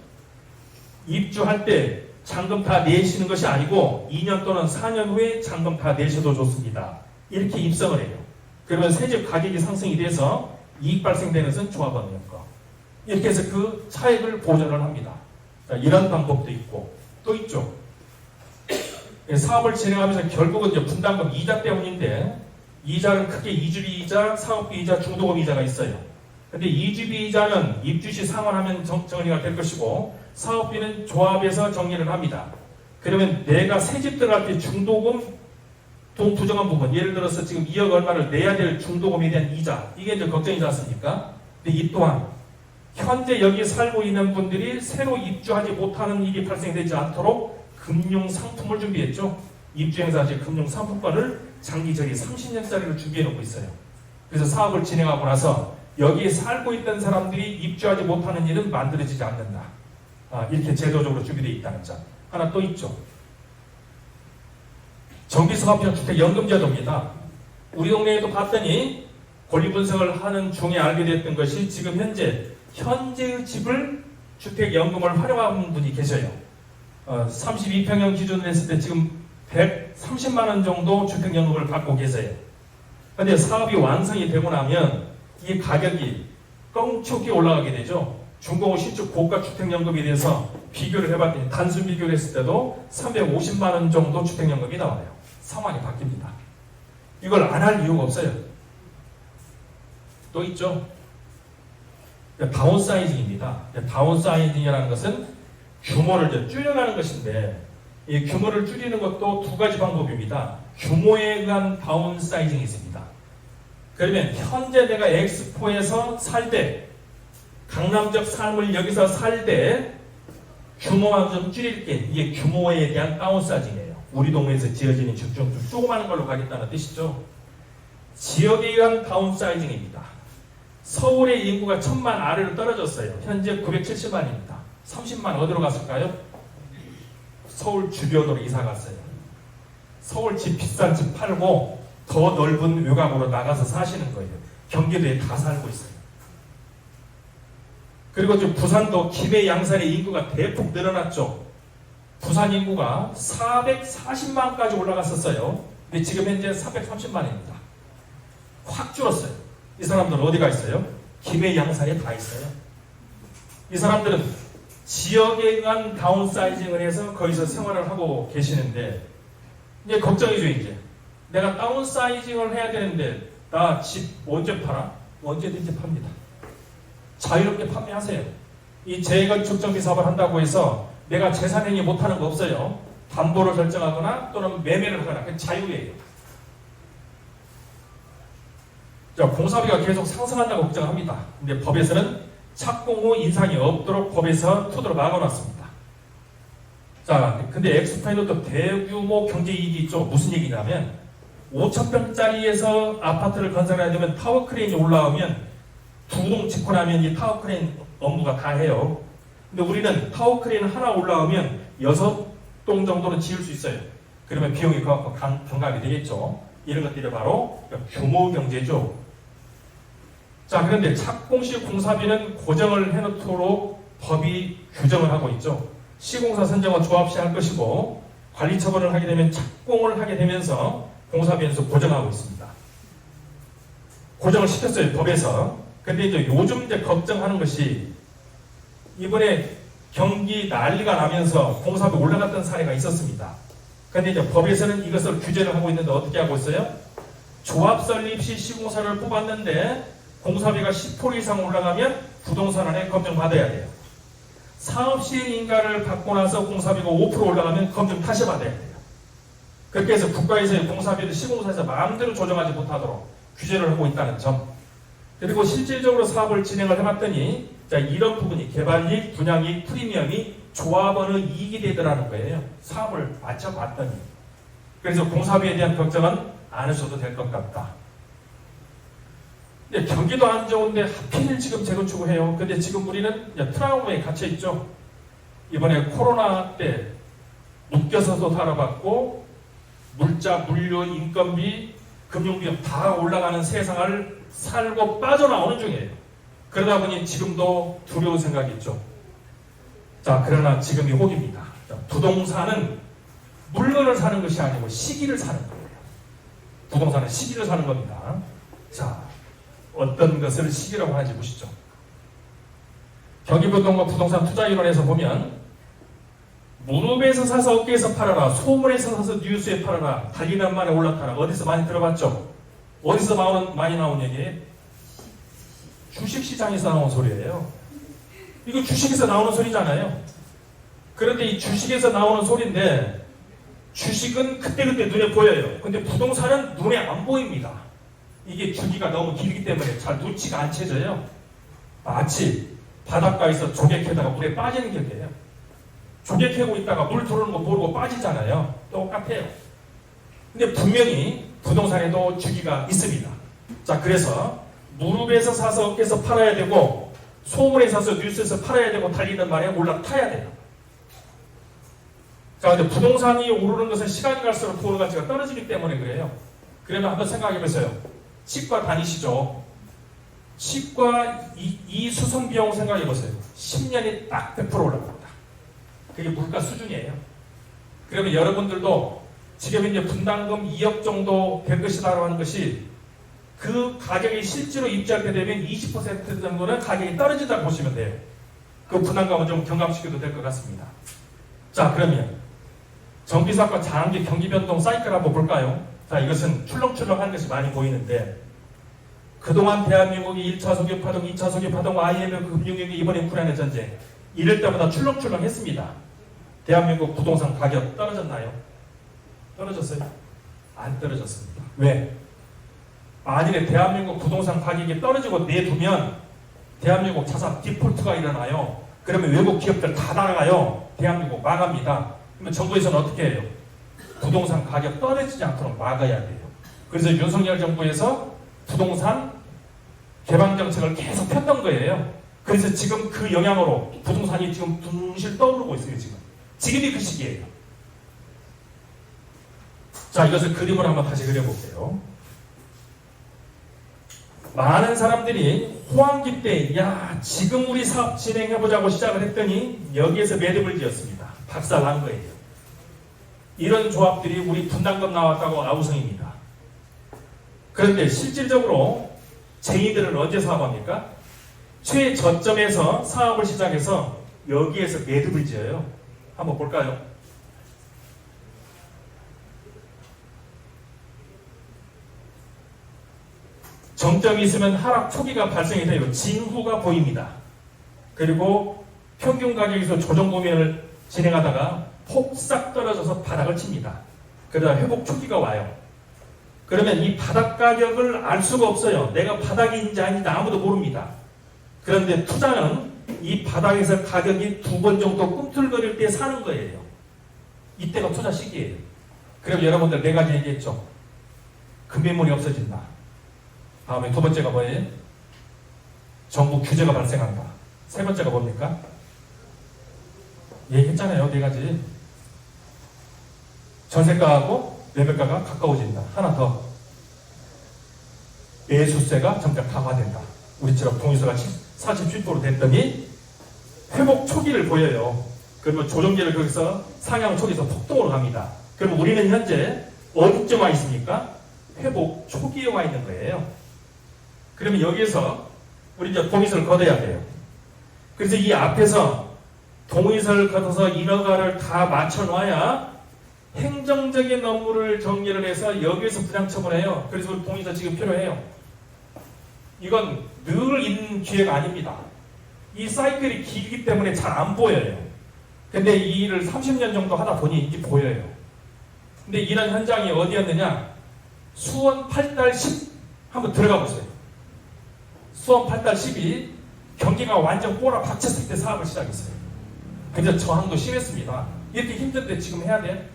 입주할 때 잔금 다 내시는 것이 아니고 2년 또는 4년 후에 잔금 다 내셔도 좋습니다. 이렇게 입성을 해요. 그러면 새집 가격이 상승이 돼서 이익 발생되는 것은 조합원이었고 이렇게 해서 그 차익을 보전을 합니다. 이런 방법도 있고 또 있죠. 사업을 진행하면서 결국은 이제 분담금 이자 때문인데 이자는 크게 이주비 이자, 사업비 이자, 중도금 이자가 있어요. 근데 이주비 이자는 입주시 상환하면 정리가 될 것이고 사업비는 조합에서 정리를 합니다. 그러면 내가 새집 들어갈 때 중도금 돈 부정한 부분, 예를 들어서 지금 2억 얼마를 내야 될 중도금에 대한 이자, 이게 이제 걱정이지 않습니까? 근데 이 또한 현재 여기 살고 있는 분들이 새로 입주하지 못하는 일이 발생되지 않도록 금융 상품을 준비했죠. 입주행사지 금융 상품권을 장기적인 30년짜리를 준비해 놓고 있어요. 그래서 사업을 진행하고 나서 여기에 살고 있던 사람들이 입주하지 못하는 일은 만들어지지 않는다. 이렇게 제도적으로 준비되어 있다는 점. 하나 또 있죠. 정비사업형 주택연금제도입니다. 우리 동네에도 봤더니 권리 분석을 하는 중에 알게 됐던 것이 지금 현재의 집을 주택연금을 활용하는 분이 계셔요. 32평형 기준으로 했을 때 지금 130만 원 정도 주택연금을 받고 계세요. 그런데 사업이 완성이 되고 나면 이 가격이 껑축이 올라가게 되죠. 중공업 신축 고가 주택연금에 대해서 비교를 해봤더니 단순 비교를 했을 때도 350만 원 정도 주택연금이 나와요. 상황이 바뀝니다. 이걸 안 할 이유가 없어요. 또 있죠. 다운사이징입니다. 다운사이징이라는 것은 규모를 줄여가는 것인데 이 규모를 줄이는 것도 두 가지 방법입니다. 규모에 의한 다운사이징이 있습니다. 그러면 현재 내가 엑스포에서 살 때 강남적 삶을 여기서 살 때 규모만 좀 줄일게. 이게 규모에 대한 다운사이징이에요. 우리 동네에서 지어지는 집 중 조그마한 걸로 가겠다는 뜻이죠. 지역에 의한 다운사이징입니다. 서울의 인구가 1000만 아래로 떨어졌어요. 현재 970만입니다. 30만 어디로 갔을까요? 서울 주변으로 이사 갔어요. 서울 집 비싼 집 팔고 더 넓은 외곽으로 나가서 사시는 거예요. 경기도에 다 살고 있어요. 그리고 지금 부산도 김해 양산의 인구가 대폭 늘어났죠. 부산 인구가 440만까지 올라갔었어요. 근데 지금 현재 430만입니다. 확 줄었어요. 이 사람들은 어디가 있어요? 김해 양산에 다 있어요. 이 사람들은 지역에 의한 다운사이징을 해서 거기서 생활을 하고 계시는데 이제 걱정이죠. 이제 내가 다운사이징을 해야 되는데 나 집 언제 팔아? 언제든지 팝니다. 자유롭게 판매하세요. 이 재건축 정비 사업을 한다고 해서 내가 재산행위 못하는 거 없어요. 담보를 결정하거나 또는 매매를 하거나 그게 자유예요. 자, 공사비가 계속 상승한다고 걱정합니다. 근데 법에서는 착공 후 인상이 없도록 법에서 토대로 막아놨습니다. 자, 근데 엑스파인도 또 대규모 경제 이익이 있죠. 무슨 얘기냐면 5,000평짜리에서 아파트를 건설해야 되면 타워크레인이 올라오면 두 동 짓고 나면 이 타워크레인 업무가 다 해요. 근데 우리는 타워크레인 하나 올라오면 6동 정도는 지을 수 있어요. 그러면 비용이 그만큼 경감이 되겠죠. 이런 것들이 바로 규모 경제죠. 자, 그런데 착공 시 공사비는 고정을 해놓도록 법이 규정을 하고 있죠. 시공사 선정은 조합 시 할 것이고 관리 처분을 하게 되면 착공을 하게 되면서 공사비에서 고정하고 있습니다. 고정을 시켰어요, 법에서. 근데 이제 요즘 이제 걱정하는 것이 이번에 경기 난리가 나면서 공사비 올라갔던 사례가 있었습니다. 근데 이제 법에서는 이것을 규제를 하고 있는데 어떻게 하고 있어요? 조합 설립 시 시공사를 뽑았는데 공사비가 10% 이상 올라가면 부동산원에 검증받아야 돼요. 사업 시행 인가를 받고 나서 공사비가 5% 올라가면 검증 다시 받아야 돼요. 그렇게 해서 국가에서의 공사비를 시공사에서 마음대로 조정하지 못하도록 규제를 하고 있다는 점. 그리고 실질적으로 사업을 진행을 해봤더니 자, 이런 부분이 개발이익, 분양이익, 프리미엄이 조합원의 이익이 되더라는 거예요. 사업을 맞춰봤더니. 그래서 공사비에 대한 걱정은 안 하셔도 될 것 같다. 근데 경기도 안 좋은데 하필 지금 재건축을 해요. 근데 지금 우리는 트라우마에 갇혀 있죠. 이번에 코로나 때 묶여서도 살아봤고 물자, 물류, 인건비, 금융비용 다 올라가는 세상을 살고 빠져나오는 중이에요. 그러다 보니 지금도 두려운 생각이 있죠. 자, 그러나 지금이 호기입니다. 부동산은 물건을 사는 것이 아니고 시기를 사는 거예요. 부동산은 시기를 사는 겁니다. 자, 어떤 것을 시기라고 하는지 보시죠. 경기부동과 부동산 투자이론에서 보면 무릎에서 사서 어깨에서 팔아라, 소문에서 사서 뉴스에 팔아라, 달리는 만에 올라타라. 어디서 많이 들어봤죠? 어디서 많이 나온 얘기예요? 주식시장에서 나온 소리예요. 이거 주식에서 나오는 소리잖아요. 그런데 이 주식에서 나오는 소리인데 주식은 그때그때 눈에 보여요. 근데 부동산은 눈에 안 보입니다. 이게 주기가 너무 길기 때문에 잘 눈치가 안 채져요. 마치 바닷가에서 조개 캐다가 물에 빠지는 격이에요. 조개 캐고 있다가 물 들어오는 거 모르고 빠지잖아요. 똑같아요. 근데 분명히 부동산에도 주기가 있습니다. 자, 그래서 무릎에서 사서 어깨에서 팔아야 되고 소문에 있어서 뉴스에서 팔아야 되고 달리는 말에 올라타야 돼요. 자, 근데 부동산이 오르는 것은 시간이 갈수록 부호 가치가 떨어지기 때문에 그래요. 그러면 한번 생각해 보세요. 치과 다니시죠? 치과 이 수선 비용 생각해 보세요. 10년이 딱 100% 올라갑니다. 그게 물가 수준이에요. 그러면 여러분들도 지금 이제 분담금 2억 정도 될 것이라고 하는 것이 그 가격이 실제로 입주할 때 되면 20% 정도는 가격이 떨어진다고 보시면 돼요. 그 분담금은 좀 경감시켜도 될 것 같습니다. 자, 그러면 정비사업과 장기 경기 변동 사이클 한번 볼까요? 자, 이것은 출렁출렁한 것이 많이 보이는데 그동안 대한민국이 1차 석유 파동, 2차 석유 파동, IMF 금융위기, 이번에 우크라이나 전쟁 이럴 때마다 출렁출렁했습니다. 대한민국 부동산 가격 떨어졌나요? 떨어졌어요? 안 떨어졌습니다. 왜? 만일에 대한민국 부동산 가격이 떨어지고 내두면 대한민국 자산 디폴트가 일어나요. 그러면 외국 기업들 다 나가요. 대한민국 망합니다. 그러면 정부에서는 어떻게 해요? 부동산 가격 떨어지지 않도록 막아야 돼요. 그래서 윤석열 정부에서 부동산 개방 정책을 계속 폈던 거예요. 그래서 지금 그 영향으로 부동산이 지금 둥실 떠오르고 있어요. 지금이 그 시기예요. 자, 이것을 그림을 한번 다시 그려볼게요. 많은 사람들이 호황기 때 지금 우리 사업 진행해보자고 시작을 했더니 여기에서 매듭을 지었습니다. 박살난 거예요. 이런 조합들이 우리 분담금 나왔다고 아우성입니다. 그런데 실질적으로 쟁이들은 언제 사업합니까? 최저점에서 사업을 시작해서 여기에서 매듭을 지어요. 한번 볼까요? 정점이 있으면 하락 초기가 발생이 돼요. 징후가 보입니다. 그리고 평균 가격에서 조정 공연을 진행하다가 폭삭 떨어져서 바닥을 칩니다. 그러다 회복 초기가 와요. 그러면 이 바닥 가격을 알 수가 없어요. 내가 바닥인지 아닌지 아무도 모릅니다. 그런데 투자는 이 바닥에서 가격이 2번 정도 꿈틀거릴 때 사는 거예요. 이때가 투자 시기예요. 그럼 여러분들 4가지 얘기했죠. 금매물이 없어진다. 다음에 2번째가 뭐예요? 정부 규제가 발생한다. 3번째가 뭡니까? 얘기했잖아요. 4가지. 전세가하고 매매가가 가까워진다. 하나 더. 매수세가 점차 강화된다. 우리처럼 동의서가 47% 됐더니 회복 초기를 보여요. 그러면 조정기를 거기서 상향 초기에서 폭등으로 갑니다. 그럼 우리는 현재 어디쯤 와 있습니까? 회복 초기에 와 있는 거예요. 그러면 여기에서 우리 이제 동의서를 걷어야 돼요. 그래서 이 앞에서 동의서를 걷어서 인허가를 다 맞춰놔야 행정적인 업무를 정리를 해서 여기에서 분양처분해요. 그래서 우리 동의서 지금 필요해요. 이건 늘 있는 기회가 아닙니다. 이 사이클이 길기 때문에 잘 안 보여요. 근데 이 일을 30년 정도 하다 보니 이게 보여요. 근데 이런 현장이 어디였느냐? 수원 8달 10 한번 들어가 보세요. 수원 8달 10이 경기가 완전 꼬라 박혔을 때 사업을 시작했어요. 근데 저항도 심했습니다. 이렇게 힘든데 지금 해야 돼?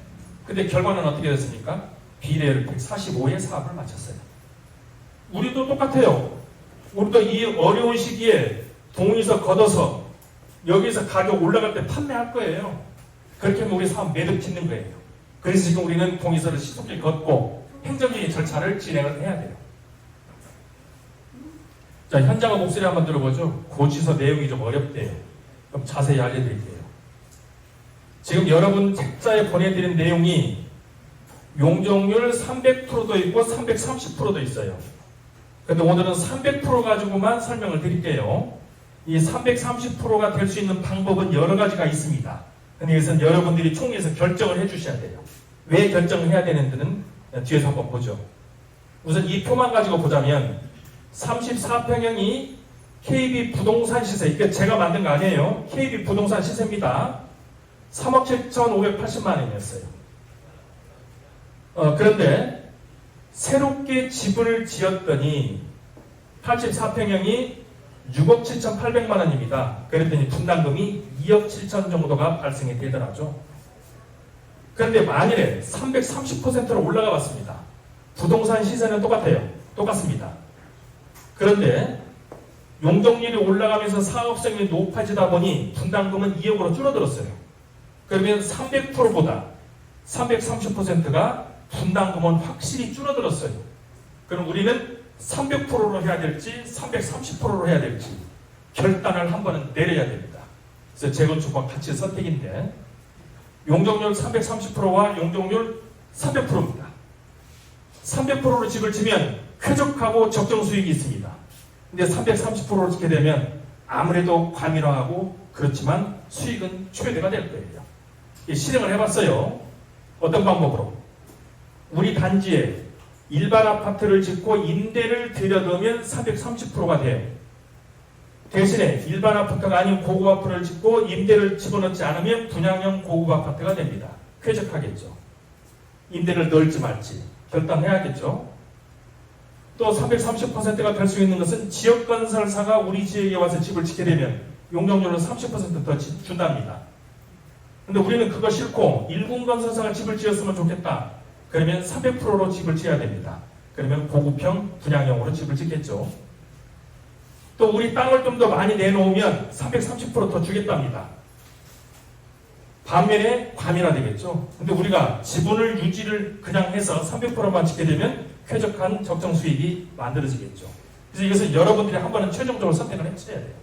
근데 결과는 어떻게 됐습니까? 비례율 145에 사업을 마쳤어요. 우리도 똑같아요. 우리도 이 어려운 시기에 동의서 걷어서 여기서 가격 올라갈 때 판매할 거예요. 그렇게 하면 우리 사업 매듭 짓는 거예요. 그래서 지금 우리는 동의서를 신속히 걷고 행정적인 절차를 진행을 해야 돼요. 자, 현장의 목소리 한번 들어보죠. 고지서 내용이 좀 어렵대요. 그럼 자세히 알려드릴게요. 지금 여러분 책자에 보내드린 내용이 용적률 300%도 있고 330%도 있어요. 근데 오늘은 300% 가지고만 설명을 드릴게요. 이 330%가 될 수 있는 방법은 여러 가지가 있습니다. 근데 이것은 여러분들이 총회에서 결정을 해주셔야 돼요. 왜 결정을 해야 되는지는 뒤에서 한번 보죠. 우선 이 표만 가지고 보자면 34평형이 KB 부동산 시세, 이게 제가 만든 거 아니에요. KB 부동산 시세입니다. 3억 7,580만 원이었어요. 그런데 새롭게 집을 지었더니 84평형이 6억 7,800만 원입니다. 그랬더니 분담금이 2억 7천 정도가 발생이 되더라죠. 그런데 만일에 330%로 올라가 봤습니다. 부동산 시세는 똑같아요. 똑같습니다. 그런데 용적률이 올라가면서 사업성이 높아지다 보니 분담금은 2억으로 줄어들었어요. 그러면 300%보다 330%가 분담금은 확실히 줄어들었어요. 그럼 우리는 300%로 해야 될지 330%로 해야 될지 결단을 한 번은 내려야 됩니다. 그래서 재건축과 같이 선택인데 용적률 330%와 용적률 300%입니다. 300%로 집을 지면 쾌적하고 적정 수익이 있습니다. 근데 330%로 짓게 되면 아무래도 과밀화하고 그렇지만 수익은 최대가 될 거예요. 실행을 해봤어요. 어떤 방법으로? 우리 단지에 일반 아파트를 짓고 임대를 들여놓으면 330%가 돼요. 대신에 일반 아파트가 아닌 고급 아파트를 짓고 임대를 집어넣지 않으면 분양형 고급 아파트가 됩니다. 쾌적하겠죠. 임대를 넣을지 말지 결단해야겠죠. 또 330%가 될 수 있는 것은 지역건설사가 우리 지역에 와서 집을 짓게 되면 용적률을 30% 더 준답니다. 근데 우리는 그거 싫고 일군건설사가 집을 지었으면 좋겠다. 그러면 300%로 집을 지어야 됩니다. 그러면 고급형 분양형으로 집을 짓겠죠. 또 우리 땅을 좀 더 많이 내놓으면 330%더 주겠답니다. 반면에 과밀화되겠죠. 근데 우리가 지분을 유지를 그냥 해서 300%만 짓게 되면 쾌적한 적정 수익이 만들어지겠죠. 그래서 이것은 여러분들이 한 번은 최종적으로 선택을 해주셔야 돼요.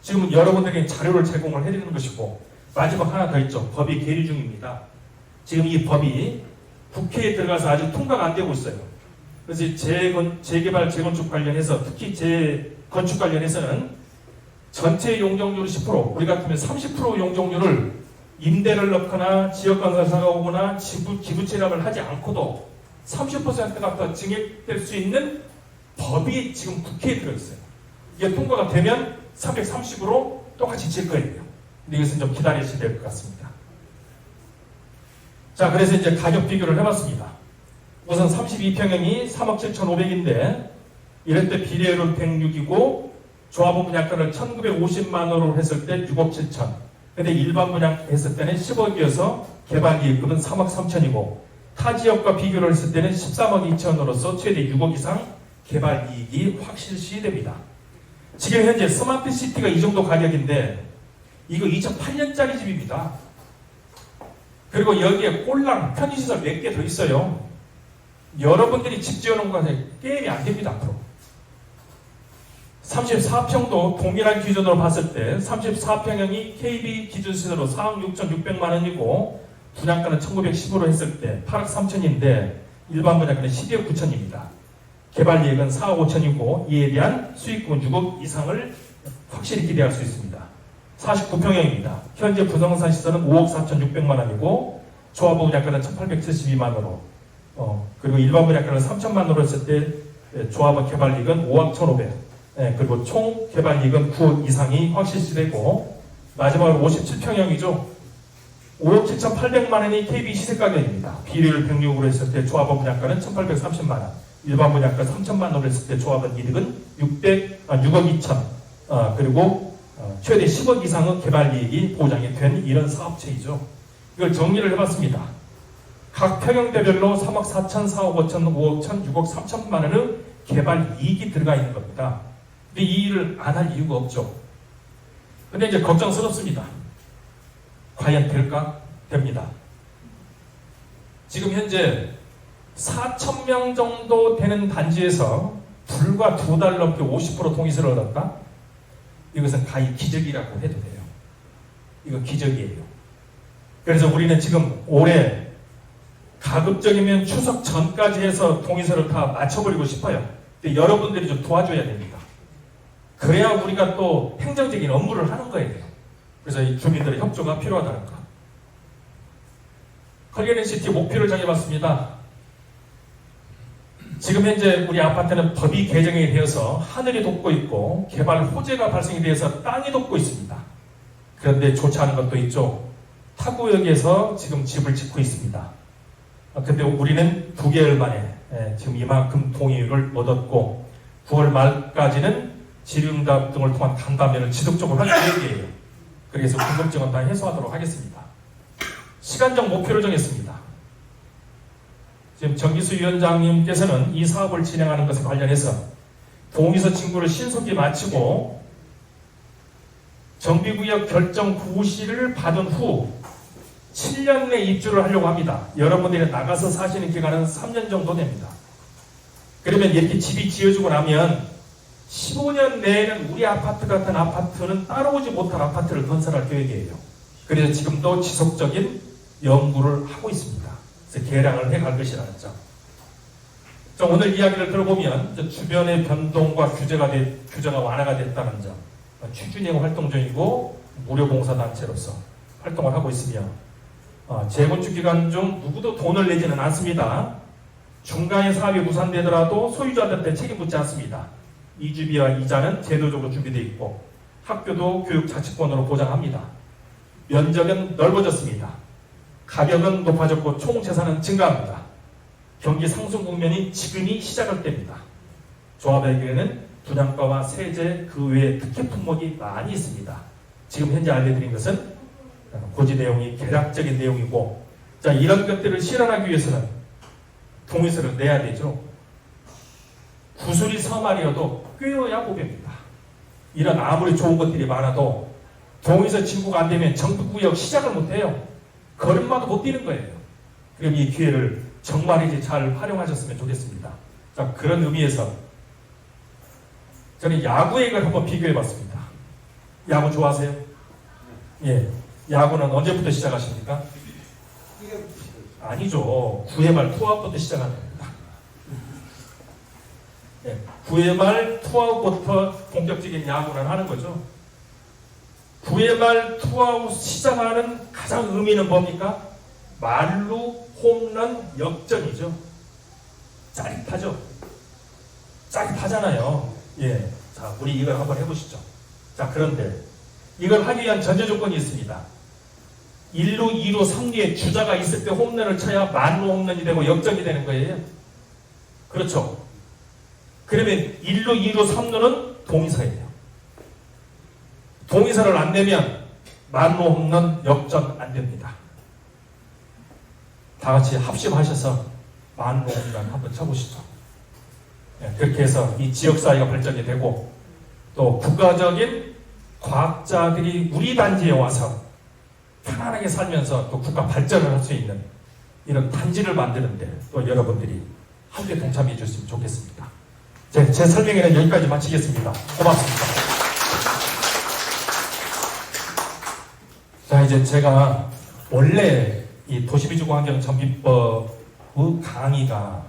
지금 여러분들에게 자료를 제공을 해드리는 것이고 마지막 하나 더 있죠. 법이 계류 중입니다. 지금 이 법이 국회에 들어가서 아직 통과가 안 되고 있어요. 그래서 재개발, 재건축 관련해서 특히 재건축 관련해서는 전체 용적률 10%, 우리 같으면 30% 용적률을 임대를 넣거나 지역건설사가 오거나 기부 체납을 하지 않고도 30%가 더 증액될 수 있는 법이 지금 국회에 들어있어요. 이게 통과가 되면 330으로 똑같이 질 거예요. 근데 이것은 좀 기다리셔야 될 것 같습니다. 자, 그래서 이제 가격 비교를 해봤습니다. 우선 32평형이 3억 7,500인데 이럴 때 비례율은 106이고 조합원 분양가를 1,950만 원으로 했을 때 6억 7천. 근데 일반 분양했을 때는 10억이어서 개발이익금은 3억 3천이고 타 지역과 비교를 했을 때는 13억 2천으로서 최대 6억 이상 개발이익이 확실시 됩니다. 지금 현재 스마트시티가 이 정도 가격인데 이거 2008년짜리 집입니다. 그리고 여기에 꼴랑 편의시설 몇 개 더 있어요. 여러분들이 집 지어놓은 거는 게임이 안 됩니다. 앞으로 34평도 동일한 기준으로 봤을 때 34평형이 KB 기준시세로 4억 6,600만 원이고 분양가는 1910으로 했을 때 8억 3천인데 일반 분양가는 12억 9천입니다. 개발이익은 4억 5천이고 이에 대한 수익금은 6억 이상을 확실히 기대할 수 있습니다. 49평형입니다. 현재 부동산 시세는 5억 4,600만 원이고 조합원 분양가는 1,872만 원으로 그리고 일반 분양가는 3천만 원으로 했을 때 조합원 개발이익은 5억 1,500 그리고 총 개발이익은 9억 이상이 확실시되고 마지막으로 57평형이죠. 5억 7,800만 원이 KB 시세가격입니다. 비례율 106으로 했을 때 조합원 분양가는 1,830만 원 일반 분양가 3천만 원으로 했을 때 조합원 이득은 6억 2천 그리고 최대 10억 이상의 개발이익이 보장이 된 이런 사업체이죠. 이걸 정리를 해봤습니다. 각 평형대별로 3억 4천, 4억 5천, 5억 1천, 6억 3천만 원의 개발이익이 들어가 있는 겁니다. 근데 이 일을 안 할 이유가 없죠. 근데 이제 걱정스럽습니다. 과연 될까? 됩니다. 지금 현재 4,000명 정도 되는 단지에서 불과 2달 넘게 50% 동의서를 얻었다? 이것은 가히 기적이라고 해도 돼요. 이거 기적이에요. 그래서 우리는 지금 올해 가급적이면 추석 전까지 해서 동의서를 다 맞춰버리고 싶어요. 근데 여러분들이 좀 도와줘야 됩니다. 그래야 우리가 또 행정적인 업무를 하는 거예요. 그래서 이 주민들의 협조가 필요하다는 거. 컬리언시티 목표를 정해봤습니다. 지금 현재 우리 아파트는 법이 개정이 되어서 하늘이 돋고 있고 개발 호재가 발생이 되어서 땅이 돋고 있습니다. 그런데 좋지 않은 것도 있죠. 타구역에서 지금 집을 짓고 있습니다. 근데 우리는 9개월 만에 지금 이만큼 동의율을 얻었고 9월 말까지는 질의응답 등을 통한 간담회를 지속적으로 할 계획이에요. 그래서 궁금증은 다 해소하도록 하겠습니다. 시간적 목표를 정했습니다. 지금 정기수 위원장님께서는 이 사업을 진행하는 것에 관련해서 동의서 진구를 신속히 마치고 정비구역 결정 고시를 받은 후 7년 내 입주를 하려고 합니다. 여러분들이 나가서 사시는 기간은 3년 정도 됩니다. 그러면 이렇게 집이 지어지고 나면 15년 내에는 우리 아파트 같은 아파트는 따라오지 못할 아파트를 건설할 계획이에요. 그래서 지금도 지속적인 연구를 하고 있습니다. 그래서 개량을 해갈 것이라는 점. 자, 오늘 이야기를 들어보면 주변의 변동과 규제가 완화가 됐다는 점, 취준형 활동 중이고 무료봉사단체로서 활동을 하고 있으며 재건축 기간 중 누구도 돈을 내지는 않습니다. 중간에 사업이 무산되더라도 소유자들한테 책임 묻지 않습니다. 이주비와 이자는 제도적으로 준비되어 있고 학교도 교육자치권으로 보장합니다. 면적은 넓어졌습니다. 가격은 높아졌고 총 재산은 증가합니다. 경기 상승 국면이 지금이 시작할 때입니다. 조합에게는 분양가와 세제 그 외에 특혜 품목이 많이 있습니다. 지금 현재 알려드린 것은 고지 내용이 개략적인 내용이고, 자, 이런 것들을 실현하기 위해서는 동의서를 내야 되죠. 구슬이 서말이어도 꿰어야 보배입니다. 이런 아무리 좋은 것들이 많아도 동의서 진구가 안 되면 정부구역 시작을 못해요. 걸음마도 못 뛰는 거예요. 그럼 이 기회를 정말 이제 잘 활용하셨으면 좋겠습니다. 자, 그런 의미에서 저는 야구의 걸 한번 비교해봤습니다. 야구 좋아하세요? 예. 야구는 언제부터 시작하십니까? 아니죠. 9회 말 투아웃부터 시작하는 겁니다. 예. 9회 말 투아웃부터 본격적인 야구를 하는 거죠. 9회 말 투아웃 시작하는 가장 의미는 뭡니까? 말루, 홈런, 역전이죠. 짜릿하죠. 짜릿하잖아요. 예. 자, 우리 이걸 한번 해보시죠. 자, 그런데 이걸 하기 위한 전제 조건이 있습니다. 1루, 2루, 3루에 주자가 있을 때 홈런을 쳐야 만루 홈런이 되고 역전이 되는 거예요. 그렇죠. 그러면 1루, 2루, 3루는 동의서예요. 동의서를 안 내면 만루 홈런, 역전 안 됩니다. 다 같이 합심하셔서 만루 홈런 한번 쳐보시죠. 네, 그렇게 해서 이 지역사회가 발전이 되고 또 국가적인 과학자들이 우리 단지에 와서 편안하게 살면서 또 국가 발전을 할 수 있는 이런 단지를 만드는데 또 여러분들이 함께 동참해 주셨으면 좋겠습니다. 제 설명회는 여기까지 마치겠습니다. 고맙습니다. 자, 이제 제가 원래 이 도시비주공환경정비법의 강의가